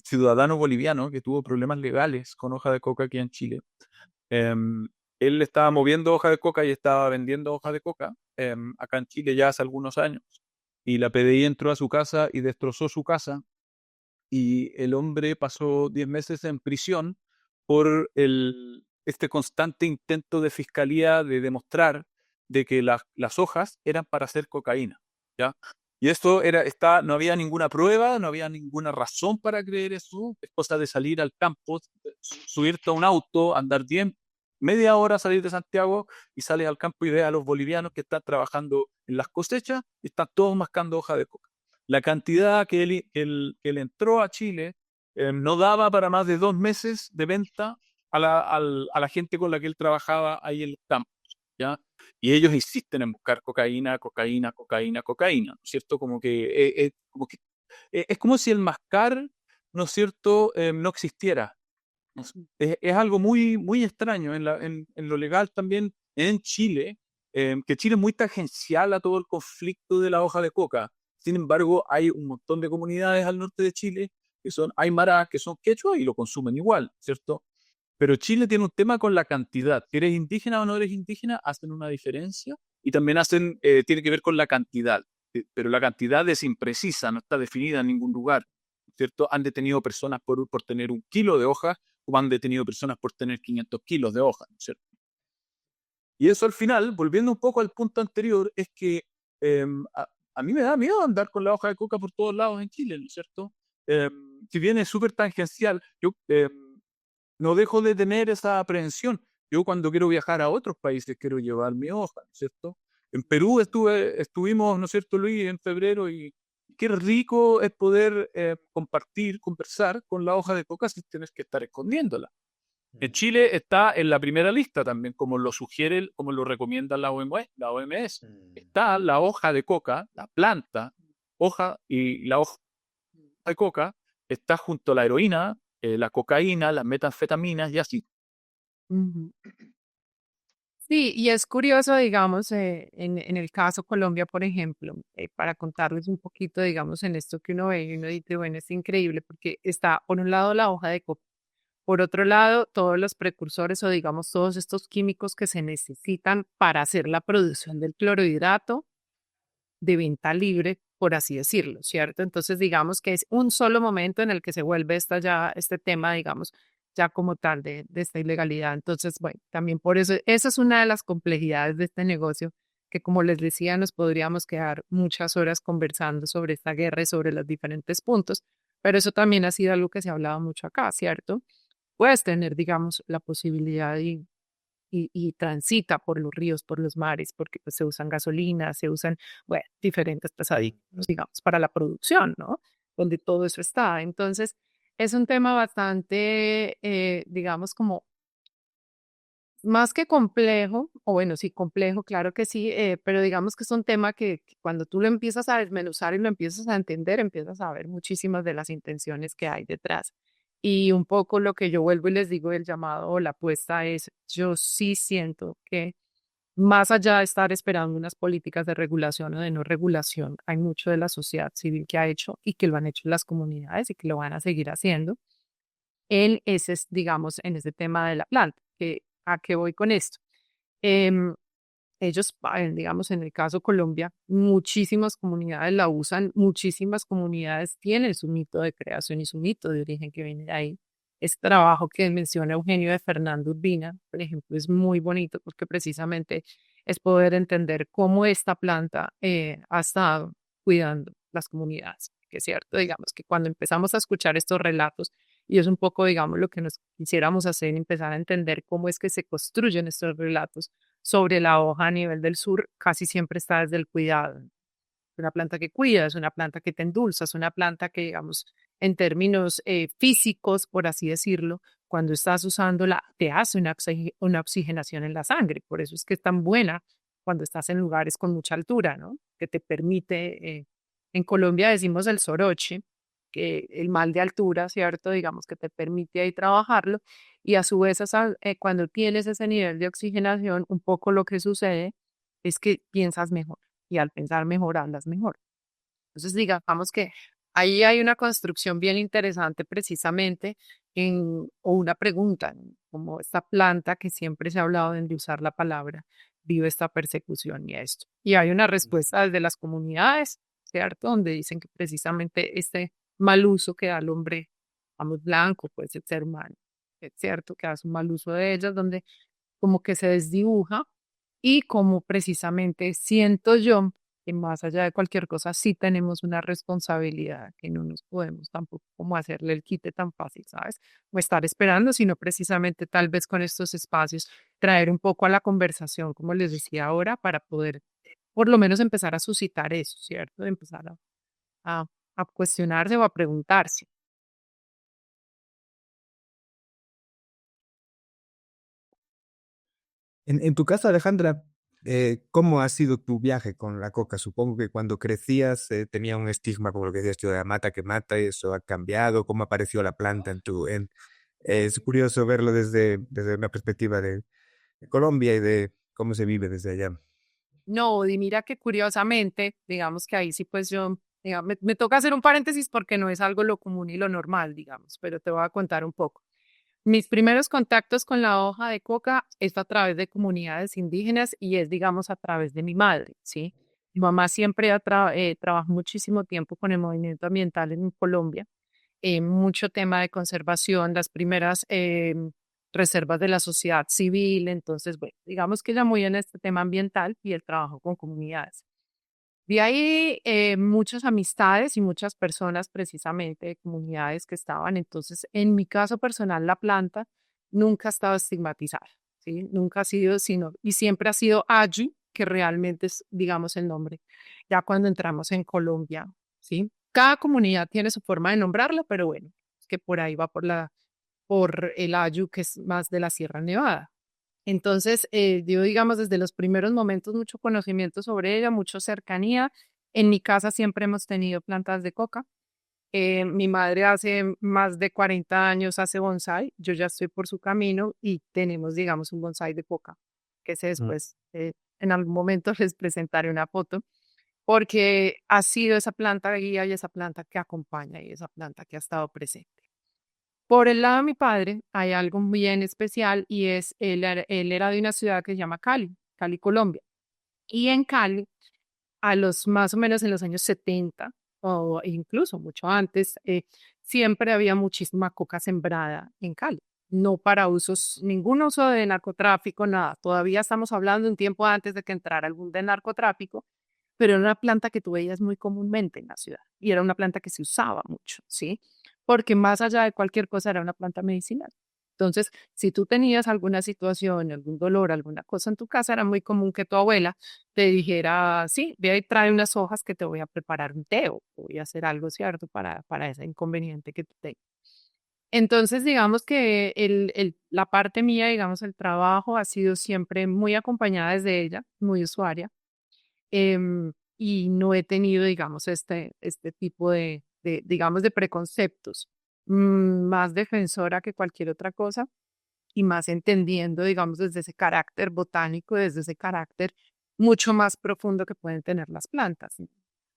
ciudadano boliviano que tuvo problemas legales con hoja de coca aquí en Chile. Em, Él estaba moviendo hoja de coca y estaba vendiendo hoja de coca acá en Chile ya hace algunos años. Y la PDI entró a su casa y destrozó su casa y el hombre pasó 10 meses en prisión por este constante intento de fiscalía de demostrar de que las hojas eran para hacer cocaína, ¿ya? Y esto no había ninguna prueba, no había ninguna razón para creer eso. Es cosa de salir al campo, subirte a un auto, andar media hora, salir de Santiago y sales al campo y ves a los bolivianos que están trabajando en las cosechas y están todos mascando hoja de coca. La cantidad que él entró a Chile no daba para más de 2 meses de venta a la gente con la que él trabajaba ahí en los campos, ¿ya? Y ellos insisten en buscar cocaína, cocaína, cocaína, cocaína, ¿no es cierto? Es como si el mascar, ¿no es cierto?, no existiera. Es algo muy, muy extraño en lo legal también en Chile, que Chile es muy tangencial a todo el conflicto de la hoja de coca. Sin embargo, hay un montón de comunidades al norte de Chile que son aymara, que son quechua y lo consumen igual, ¿cierto? Pero Chile tiene un tema con la cantidad. Si eres indígena o no eres indígena, hacen una diferencia y también tiene que ver con la cantidad. Pero la cantidad es imprecisa, no está definida en ningún lugar, ¿cierto? Han detenido personas por tener 1 kilo de hoja, como han detenido personas por tener 500 kilos de hoja, ¿no es cierto? Y eso al final, volviendo un poco al punto anterior, es que a mí me da miedo andar con la hoja de coca por todos lados en Chile, ¿no es cierto? Si bien es súper tangencial, yo no dejo de tener esa aprehensión. Yo cuando quiero viajar a otros países quiero llevar mi hoja, ¿no es cierto? En Perú estuvimos, ¿no es cierto, Luis, en febrero y qué rico es poder compartir, conversar con la hoja de coca sin tener que estar escondiéndola. En Chile está en la primera lista también, como lo sugiere, como lo recomienda la OMS. Está la hoja de coca, la planta, hoja y la hoja de coca, está junto a la heroína, la cocaína, las metanfetaminas y así. Ujú. Sí, y es curioso, digamos, en el caso Colombia, por ejemplo, para contarles un poquito, digamos, en esto que uno ve y uno dice, bueno, es increíble porque está, por un lado, la hoja de coca, por otro lado, todos los precursores o, digamos, todos estos químicos que se necesitan para hacer la producción del clorhidrato de venta libre, por así decirlo, ¿cierto? Entonces, digamos que es un solo momento en el que se vuelve este tema, digamos, ya como tal de esta ilegalidad. Entonces, bueno, también por eso, esa es una de las complejidades de este negocio, que como les decía, nos podríamos quedar muchas horas conversando sobre esta guerra y sobre los diferentes puntos, Pero eso también ha sido algo que se ha hablado mucho acá, ¿cierto? Puedes tener, digamos, la posibilidad y transita por los ríos, por los mares, porque pues, se usan gasolinas, se usan, bueno, diferentes aditivos, digamos, para la producción, ¿no? Donde todo eso está. Entonces, es un tema bastante, digamos, como más que complejo, o bueno, sí, complejo, claro que sí, pero digamos que es un tema que cuando tú lo empiezas a desmenuzar y lo empiezas a entender, empiezas a ver muchísimas de las intenciones que hay detrás. Y un poco lo que yo vuelvo y les digo, el llamado o la apuesta es, yo sí siento que más allá de estar esperando unas políticas de regulación o de no regulación, hay mucho de la sociedad civil que ha hecho y que lo han hecho las comunidades y que lo van a seguir haciendo en ese, digamos, en ese tema de la planta. ¿A qué voy con esto? Em, ellos, digamos, en el caso Colombia, muchísimas comunidades la usan, muchísimas comunidades tienen su mito de creación y su mito de origen que viene de ahí. Este trabajo que menciona Eugenio de Fernando Urbina, por ejemplo, es muy bonito porque precisamente es poder entender cómo esta planta ha estado cuidando las comunidades. Que es cierto, digamos, que cuando empezamos a escuchar estos relatos, y es un poco, digamos, lo que nos quisiéramos hacer, empezar a entender cómo es que se construyen estos relatos sobre la hoja a nivel del sur, casi siempre está desde el cuidado. Es una planta que cuida, es una planta que te endulza, es una planta que, digamos, en términos físicos, por así decirlo, cuando estás usándola, te hace una oxigenación en la sangre. Por eso es que es tan buena cuando estás en lugares con mucha altura, ¿no? Que te permite, en Colombia decimos el soroche, que el mal de altura, ¿cierto? Digamos que te permite ahí trabajarlo. Y a su vez, cuando tienes ese nivel de oxigenación, un poco lo que sucede es que piensas mejor y al pensar mejor andas mejor. Entonces, digamos que ahí hay una construcción bien interesante precisamente o una pregunta, ¿no? Como esta planta que siempre se ha hablado de usar la palabra, vive esta persecución y esto. Y hay una respuesta desde las comunidades, ¿cierto? Donde dicen que precisamente este mal uso que da el hombre, vamos, blanco, pues el ser humano, es cierto, que hace un mal uso de ellas, donde como que se desdibuja y como precisamente siento yo que más allá de cualquier cosa sí tenemos una responsabilidad que no nos podemos tampoco como hacerle el quite tan fácil, ¿sabes? O estar esperando, sino precisamente tal vez con estos espacios traer un poco a la conversación, como les decía ahora, para poder por lo menos empezar a suscitar eso, ¿cierto? De empezar a, a cuestionarse o a preguntarse. En tu caso, Alejandra, ¿cómo ha sido tu viaje con la coca? Supongo que cuando crecías tenía un estigma, como lo que decías tú, de la mata que mata, y eso ha cambiado. ¿Cómo apareció la planta es curioso verlo desde una perspectiva de Colombia y de cómo se vive desde allá. No, y mira que curiosamente, digamos que ahí sí pues yo, digamos, me toca hacer un paréntesis porque no es algo lo común y lo normal, digamos, pero te voy a contar un poco. Mis primeros contactos con la hoja de coca es a través de comunidades indígenas y es, digamos, a través de mi madre, ¿sí? Mi mamá siempre trabajó muchísimo tiempo con el movimiento ambiental en Colombia, mucho tema de conservación, las primeras reservas de la sociedad civil, entonces, bueno, digamos que ella muy en este tema ambiental y el trabajo con comunidades. De ahí muchas amistades y muchas personas precisamente de comunidades que estaban. Entonces, en mi caso personal, la planta nunca ha estado estigmatizada, ¿sí? Nunca ha sido, sino, y siempre ha sido Ayu, que realmente es, digamos, el nombre. Ya cuando entramos en Colombia, ¿sí? Cada comunidad tiene su forma de nombrarlo, pero bueno, es que por ahí va por el Ayu, que es más de la Sierra Nevada. Entonces, yo, digamos, desde los primeros momentos, mucho conocimiento sobre ella, mucha cercanía. En mi casa siempre hemos tenido plantas de coca. Mi madre hace más de 40 años hace bonsai. Yo ya estoy por su camino y tenemos, digamos, un bonsai de coca, que se Mm. después, en algún momento les presentaré una foto, porque ha sido esa planta guía y esa planta que acompaña y esa planta que ha estado presente. Por el lado de mi padre hay algo bien especial y es, él era de una ciudad que se llama Cali, Cali, Colombia. Y en Cali, a los más o menos en los años 70 o incluso mucho antes, siempre había muchísima coca sembrada en Cali. No para usos, ningún uso de narcotráfico, nada. Todavía estamos hablando de un tiempo antes de que entrara el boom del narcotráfico, pero era una planta que tú veías muy comúnmente en la ciudad y era una planta que se usaba mucho, ¿sí? Porque más allá de cualquier cosa era una planta medicinal. Entonces, si tú tenías alguna situación, algún dolor, alguna cosa en tu casa, era muy común que tu abuela te dijera, sí, ve y trae unas hojas que te voy a preparar un té o voy a hacer algo, ¿cierto? Para ese inconveniente que tú tengas. Entonces, digamos que la parte mía, digamos, el trabajo ha sido siempre muy acompañada desde ella, muy usuaria, y no he tenido, digamos, este tipo digamos, de preconceptos, más defensora que cualquier otra cosa y más entendiendo, digamos, desde ese carácter botánico, desde ese carácter mucho más profundo que pueden tener las plantas.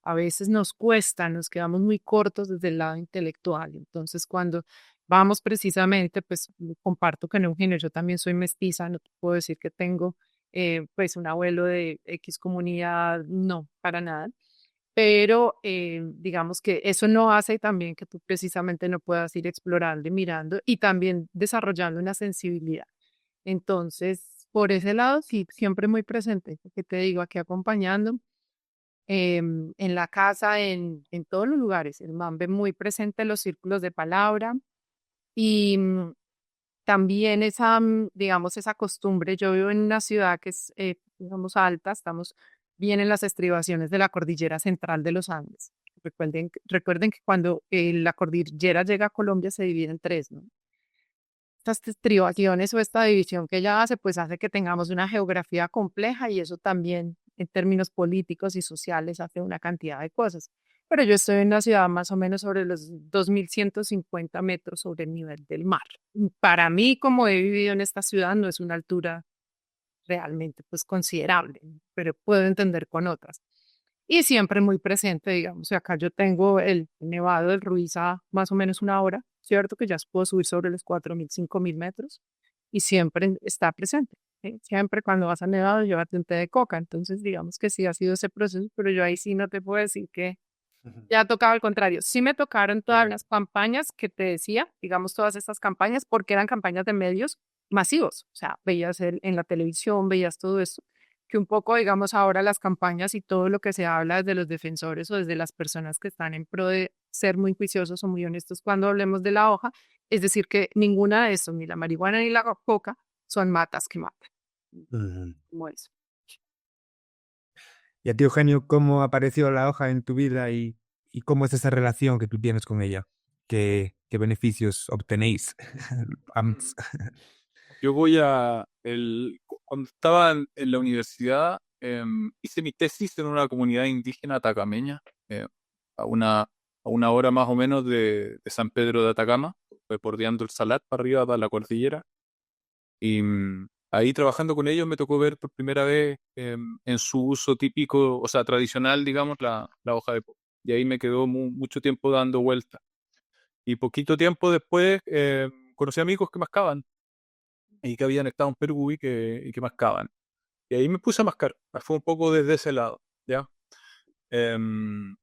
A veces nos cuesta, nos quedamos muy cortos desde el lado intelectual. Entonces, cuando vamos precisamente, pues comparto que en Eugenio, yo también soy mestiza, no te puedo decir que tengo pues un abuelo de X comunidad, no, para nada. Pero digamos que eso no hace también que tú precisamente no puedas ir explorando y mirando y también desarrollando una sensibilidad. Entonces, por ese lado, sí, siempre muy presente, que te digo, aquí acompañando, en la casa, en todos los lugares. El Mambe muy presente en los círculos de palabra y también esa, digamos, esa costumbre. Yo vivo en una ciudad que es, digamos, alta, estamos bien en las estribaciones de la cordillera central de los Andes. Recuerden que cuando la cordillera llega a Colombia se divide en tres, ¿no? Estas estribaciones o esta división que ella hace, pues hace que tengamos una geografía compleja y eso también en términos políticos y sociales hace una cantidad de cosas. Pero yo estoy en una ciudad más o menos sobre los 2.150 metros sobre el nivel del mar. Para mí, como he vivido en esta ciudad, no es una altura realmente pues considerable, pero puedo entender con otras. Y siempre muy presente, digamos, acá yo tengo el Nevado del Ruiz a más o menos una hora, ¿cierto? Que ya puedo subir sobre los 4.000, 5.000 metros y siempre está presente. ¿Sí? Siempre cuando vas a Nevado, llévate un té de coca. Entonces, digamos que sí ha sido ese proceso, pero yo ahí sí no te puedo decir que ya tocaba al contrario. Sí me tocaron todas las campañas que te decía, digamos todas estas campañas, porque eran campañas de medios masivos. O sea, veías en la televisión, veías todo eso, que un poco, digamos, ahora las campañas y todo lo que se habla desde los defensores o desde las personas que están en pro de ser muy juiciosos o muy honestos cuando hablemos de la hoja, es decir, que ninguna de estos, ni la marihuana ni la coca, son matas que matan. Ujú. Como eso. Y a ti, Eugenio, ¿cómo apareció la hoja en tu vida y cómo es esa relación que tú tienes con ella? ¿Qué beneficios obtenéis ambos? Yo cuando estaba en la universidad, hice mi tesis en una comunidad indígena atacameña, a una hora más o menos de San Pedro de Atacama, bordeando el Salar para arriba, para la cordillera. Y ahí trabajando con ellos me tocó ver por primera vez en su uso típico, o sea, tradicional, digamos, la hoja de coca. Y ahí me quedó mucho tiempo dando vueltas. Y poquito tiempo después conocí amigos que mascaban y que habían estado en Perú y que mascaban. Y ahí me puse a mascar. Fue un poco desde ese lado, ¿ya? Em,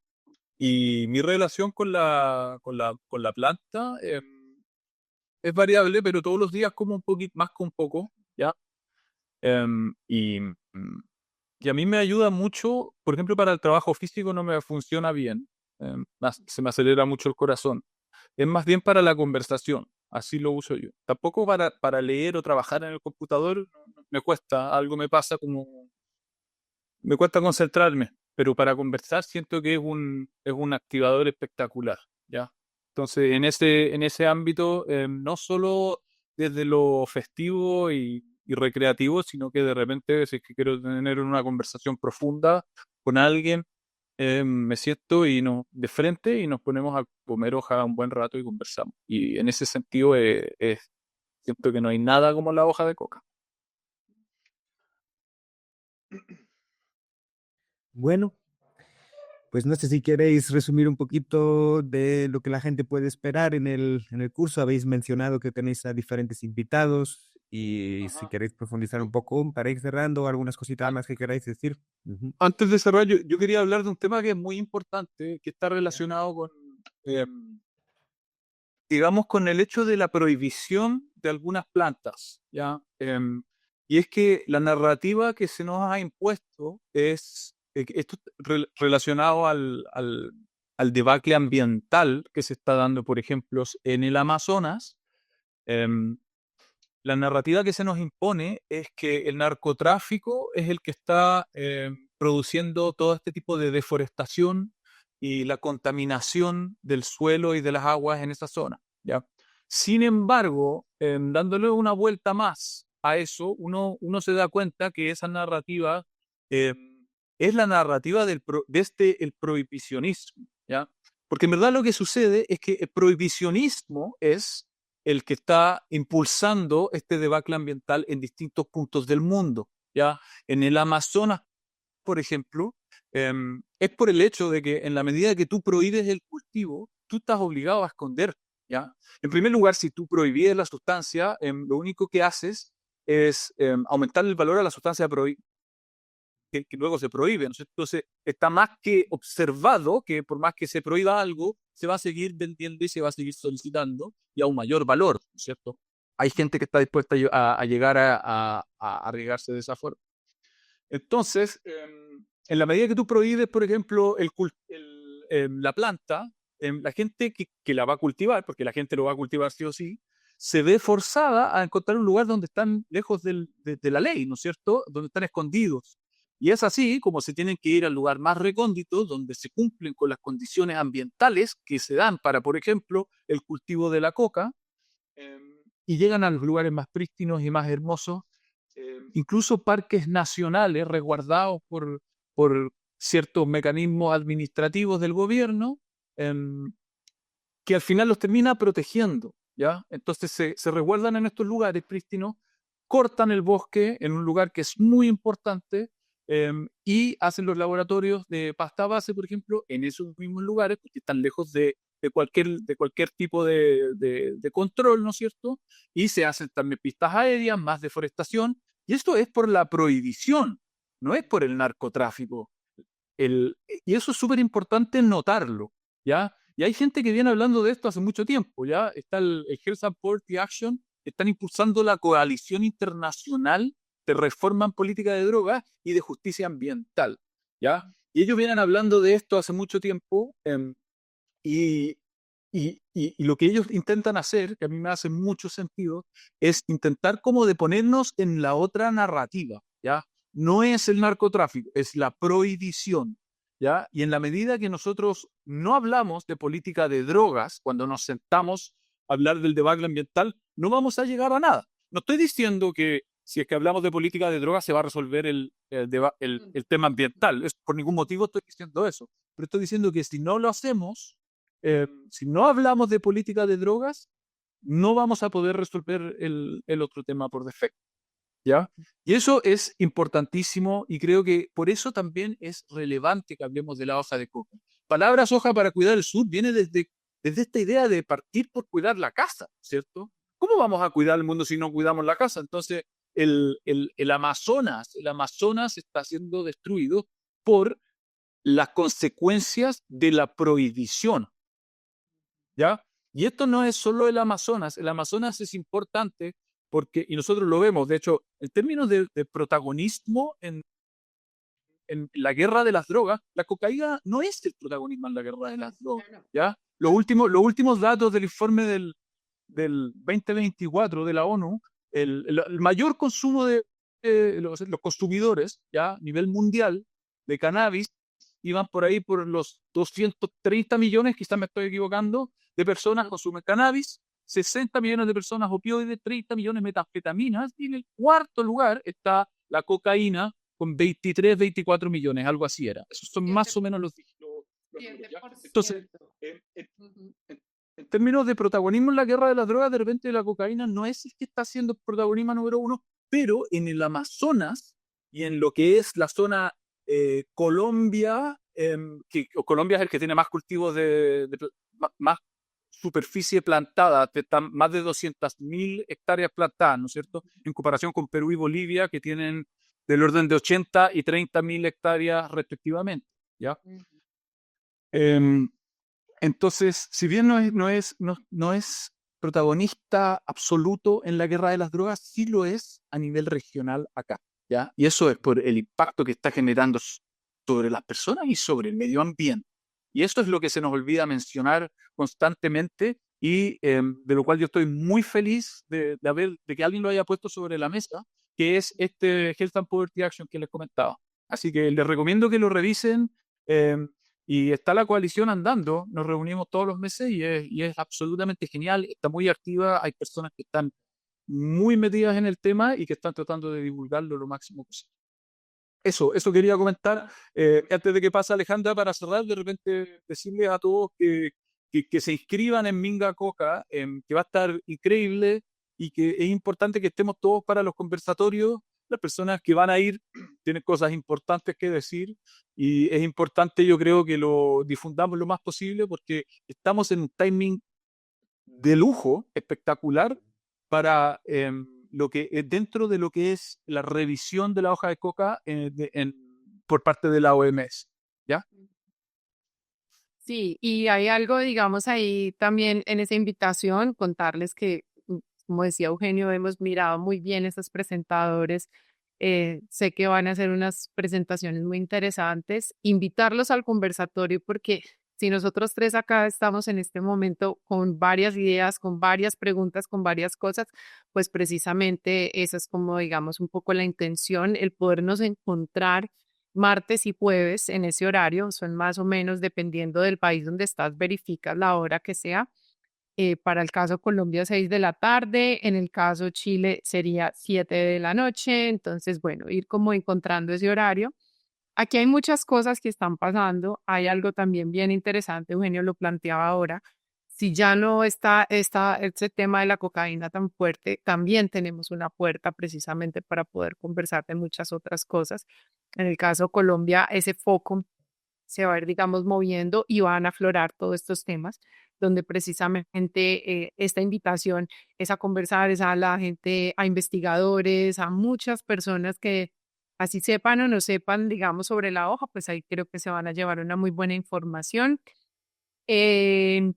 y mi relación con la planta es variable, pero todos los días como un poquito más que un poco, ¿ya? Em, y, mm, y a mí me ayuda mucho, por ejemplo, para el trabajo físico no me funciona bien. Se me acelera mucho el corazón. Es más bien para la conversación, así lo uso yo. Tampoco para leer o trabajar en el computador me cuesta, algo me pasa como, me cuesta concentrarme, pero para conversar siento que es un activador espectacular, ¿ya? Entonces, en ese ámbito, no solo desde lo festivo y recreativo, sino que de repente, si es que quiero tener una conversación profunda con alguien, me siento de frente y nos ponemos a comer hoja un buen rato y conversamos. Y en ese sentido, siento que no hay nada como la hoja de coca. Bueno, pues no sé si queréis resumir un poquito de lo que la gente puede esperar en el curso. Habéis mencionado que tenéis a diferentes invitados y si Ajá. queréis profundizar un poco para ir cerrando, algunas cositas más que queráis decir. Ujú. Antes de cerrar, yo quería hablar de un tema que es muy importante, que está relacionado digamos, con el hecho de la prohibición de algunas plantas, ¿ya? Y es que la narrativa que se nos ha impuesto es esto relacionado al debacle ambiental que se está dando, por ejemplo, en el Amazonas. em, la narrativa que se nos impone es que el narcotráfico es el que está produciendo todo este tipo de deforestación y la contaminación del suelo y de las aguas en esa zona, ¿ya? Sin embargo, dándole una vuelta más a eso, uno se da cuenta que esa narrativa eh, es la narrativa desde el prohibicionismo, ¿ya? Porque en verdad lo que sucede es que el prohibicionismo es el que está impulsando este debacle ambiental en distintos puntos del mundo, ¿ya? En el Amazonas, por ejemplo, es por el hecho de que en la medida que tú prohíbes el cultivo, tú estás obligado a esconder, ¿ya? En primer lugar, si tú prohíbes la sustancia, lo único que haces es aumentar el valor a la sustancia que luego se prohíbe, ¿no es cierto? Entonces, está más que observado que por más que se prohíba algo, se va a seguir vendiendo y se va a seguir solicitando y a un mayor valor, ¿no es cierto? Hay gente que está dispuesta a llegar a arriesgarse de esa forma. Entonces, en la medida que tú prohíbes, por ejemplo, la planta, la gente que la va a cultivar, porque la gente lo va a cultivar sí o sí, se ve forzada a encontrar un lugar donde están lejos de la ley, ¿no es cierto? Donde están escondidos. Y es así como se tienen que ir al lugar más recóndito, donde se cumplen con las condiciones ambientales que se dan para, por ejemplo, el cultivo de la coca, y llegan a los lugares más prístinos y más hermosos, incluso parques nacionales resguardados por ciertos mecanismos administrativos del gobierno, em, que al final los termina protegiendo, ¿ya? Entonces se resguardan en estos lugares prístinos, cortan el bosque en un lugar que es muy importante, y hacen los laboratorios de pasta base, por ejemplo, en esos mismos lugares, porque están lejos de cualquier tipo de control, ¿no es cierto? Y se hacen también pistas aéreas, más deforestación, y esto es por la prohibición, no es por el narcotráfico. Y eso es súper importante notarlo, ¿ya? Y hay gente que viene hablando de esto hace mucho tiempo, ¿ya? Está el Health and Poverty Action, están impulsando la coalición internacional de reforma en política de drogas y de justicia ambiental, ¿ya? Y ellos vienen hablando de esto hace mucho tiempo, y, y lo que ellos intentan hacer, que a mí me hace mucho sentido, es intentar como de ponernos en la otra narrativa, ¿ya? No es el narcotráfico, es la prohibición, ¿ya? Y en la medida que nosotros no hablamos de política de drogas, cuando nos sentamos a hablar del debacle ambiental, no vamos a llegar a nada. No estoy diciendo que si es que hablamos de política de drogas se va a resolver el tema ambiental. Por ningún motivo estoy diciendo eso. Pero estoy diciendo que si no lo hacemos, si no hablamos de política de drogas, no vamos a poder resolver el otro tema por defecto, ¿ya? Y eso es importantísimo y creo que por eso también es relevante que hablemos de la hoja de coca. Palabras hoja para cuidar el sur viene desde esta idea de partir por cuidar la casa, ¿cierto? ¿Cómo vamos a cuidar el mundo si no cuidamos la casa? Entonces, el Amazonas está siendo destruido por las consecuencias de la prohibición, ¿ya? Y esto no es solo el Amazonas es importante porque, y nosotros lo vemos, de hecho, en términos de protagonismo en la guerra de las drogas, la cocaína no es el protagonismo en la guerra de las drogas, ¿ya? Los últimos datos del informe del 2024 de la ONU, el mayor consumo de los consumidores, ¿ya? A nivel mundial de cannabis, iban por ahí por los 230 millones, quizás me estoy equivocando, de personas consumen cannabis, 60 millones de personas opioides, 30 millones metanfetaminas, y en el cuarto lugar está la cocaína con 23, 24 millones, algo así era. Esos son más o menos los números, ¿ya? Entonces, en términos de protagonismo en la guerra de las drogas, de repente la cocaína no es el que está siendo protagonista número uno, pero en el Amazonas y en lo que es la zona Colombia, Colombia es el que tiene más cultivos más superficie plantada, están más de 200.000 hectáreas plantadas, ¿no es cierto? En comparación con Perú y Bolivia, que tienen del orden de 80 y 30.000 hectáreas respectivamente, ¿ya? Entonces, si bien no es protagonista absoluto en la guerra de las drogas, sí lo es a nivel regional acá, ¿ya? Y eso es por el impacto que está generando sobre las personas y sobre el medio ambiente. Y esto es lo que se nos olvida mencionar constantemente y de lo cual yo estoy muy feliz de que alguien lo haya puesto sobre la mesa, que es este Health and Poverty Action que les comentaba. Así que les recomiendo que lo revisen y está la coalición andando, nos reunimos todos los meses y es absolutamente genial, está muy activa, hay personas que están muy metidas en el tema y que están tratando de divulgarlo lo máximo posible. Eso quería comentar. Antes de que pase Alejandra, para cerrar, de repente decirles a todos que se inscriban en Minga Coca, que va a estar increíble y que es importante que estemos todos para los conversatorios. Las personas que van a ir tienen cosas importantes que decir y es importante, yo creo, que lo difundamos lo más posible porque estamos en un timing de lujo espectacular para lo que dentro de lo que es la revisión de la hoja de coca por parte de la OMS, ¿ya? Sí, y hay algo, digamos, ahí también en esa invitación, contarles que, como decía Eugenio, hemos mirado muy bien esos presentadores. Sé que van a hacer unas presentaciones muy interesantes. Invitarlos al conversatorio porque si nosotros tres acá estamos en este momento con varias ideas, con varias preguntas, con varias cosas, pues precisamente esa es como, digamos, un poco la intención, el podernos encontrar martes y jueves en ese horario, son más o menos dependiendo del país donde estás, verificas la hora que sea. Para el caso Colombia, 6 de la tarde, en el caso Chile sería 7 de la noche, entonces, bueno, ir como encontrando ese horario. Aquí hay muchas cosas que están pasando, hay algo también bien interesante, Eugenio lo planteaba ahora. Si ya no está ese tema de la cocaína tan fuerte, también tenemos una puerta precisamente para poder conversar de muchas otras cosas. En el caso Colombia, ese foco se va a ir, digamos, moviendo y van a aflorar todos estos temas, donde precisamente esta invitación es a conversar, es a la gente, a investigadores, a muchas personas que así sepan o no sepan, digamos, sobre la hoja, pues ahí creo que se van a llevar una muy buena información.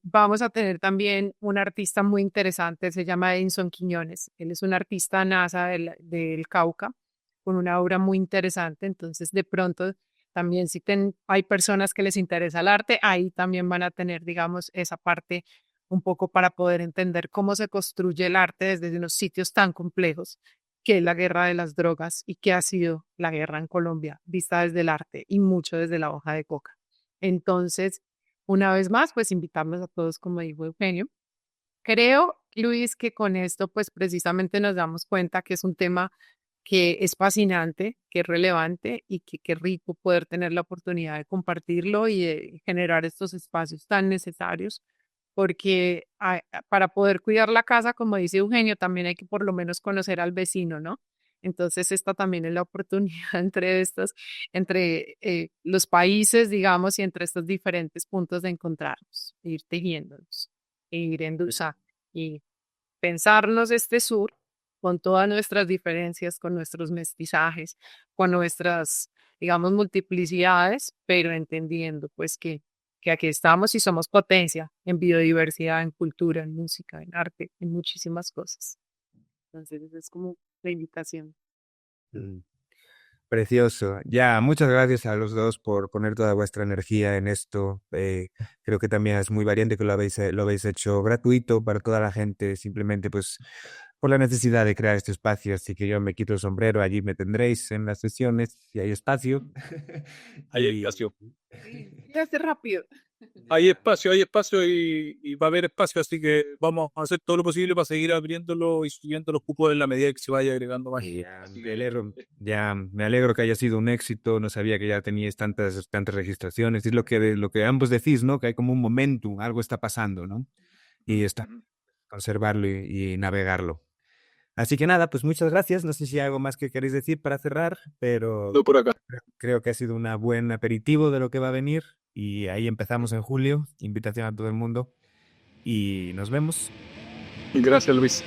Vamos a tener también un artista muy interesante, se llama Edinson Quiñones. Él es un artista NASA del Cauca, con una obra muy interesante. Entonces, de pronto, también si hay personas que les interesa el arte, ahí también van a tener, digamos, esa parte un poco para poder entender cómo se construye el arte desde unos sitios tan complejos, que es la guerra de las drogas y que ha sido la guerra en Colombia, vista desde el arte y mucho desde la hoja de coca. Entonces, una vez más, pues invitarlos a todos, como dijo Eugenio. Creo, Luis, que con esto, pues precisamente nos damos cuenta que es un tema que es fascinante, que es relevante y que qué rico poder tener la oportunidad de compartirlo y de generar estos espacios tan necesarios, porque para poder cuidar la casa, como dice Eugenio, también hay que por lo menos conocer al vecino, ¿no? Entonces, esta también es la oportunidad entre los países, digamos, y entre estos diferentes puntos de encontrarnos, de ir tejiéndonos, e ir endulzando y pensarnos este sur con todas nuestras diferencias, con nuestros mestizajes, con nuestras, digamos, multiplicidades, pero entendiendo pues que aquí estamos y somos potencia en biodiversidad, en cultura, en música, en arte, en muchísimas cosas. Entonces, esa es como la invitación. Mm. Precioso. Ya, muchas gracias a los dos por poner toda vuestra energía en esto. Creo que también es muy valiente que lo habéis hecho gratuito para toda la gente, simplemente pues por la necesidad de crear este espacio. Así que yo me quito el sombrero, allí me tendréis en las sesiones si hay espacio. Hay Y espacio. Ya hace rápido. Hay espacio y va a haber espacio, así que vamos a hacer todo lo posible para seguir abriéndolo y subiendo los cupos en la medida que se vaya agregando más. Así que, me alegro que haya sido un éxito. No sabía que ya teníais tantas registraciones. Es lo que ambos decís, ¿no? Que hay como un momentum, algo está pasando, ¿no? Y está conservarlo y navegarlo. Así que nada, pues muchas gracias. No sé si hay algo más que queréis decir para cerrar, pero todo por acá. creo que ha sido un buen aperitivo de lo que va a venir. Y ahí empezamos en julio. Invitación a todo el mundo. Y nos vemos. Gracias, Luis.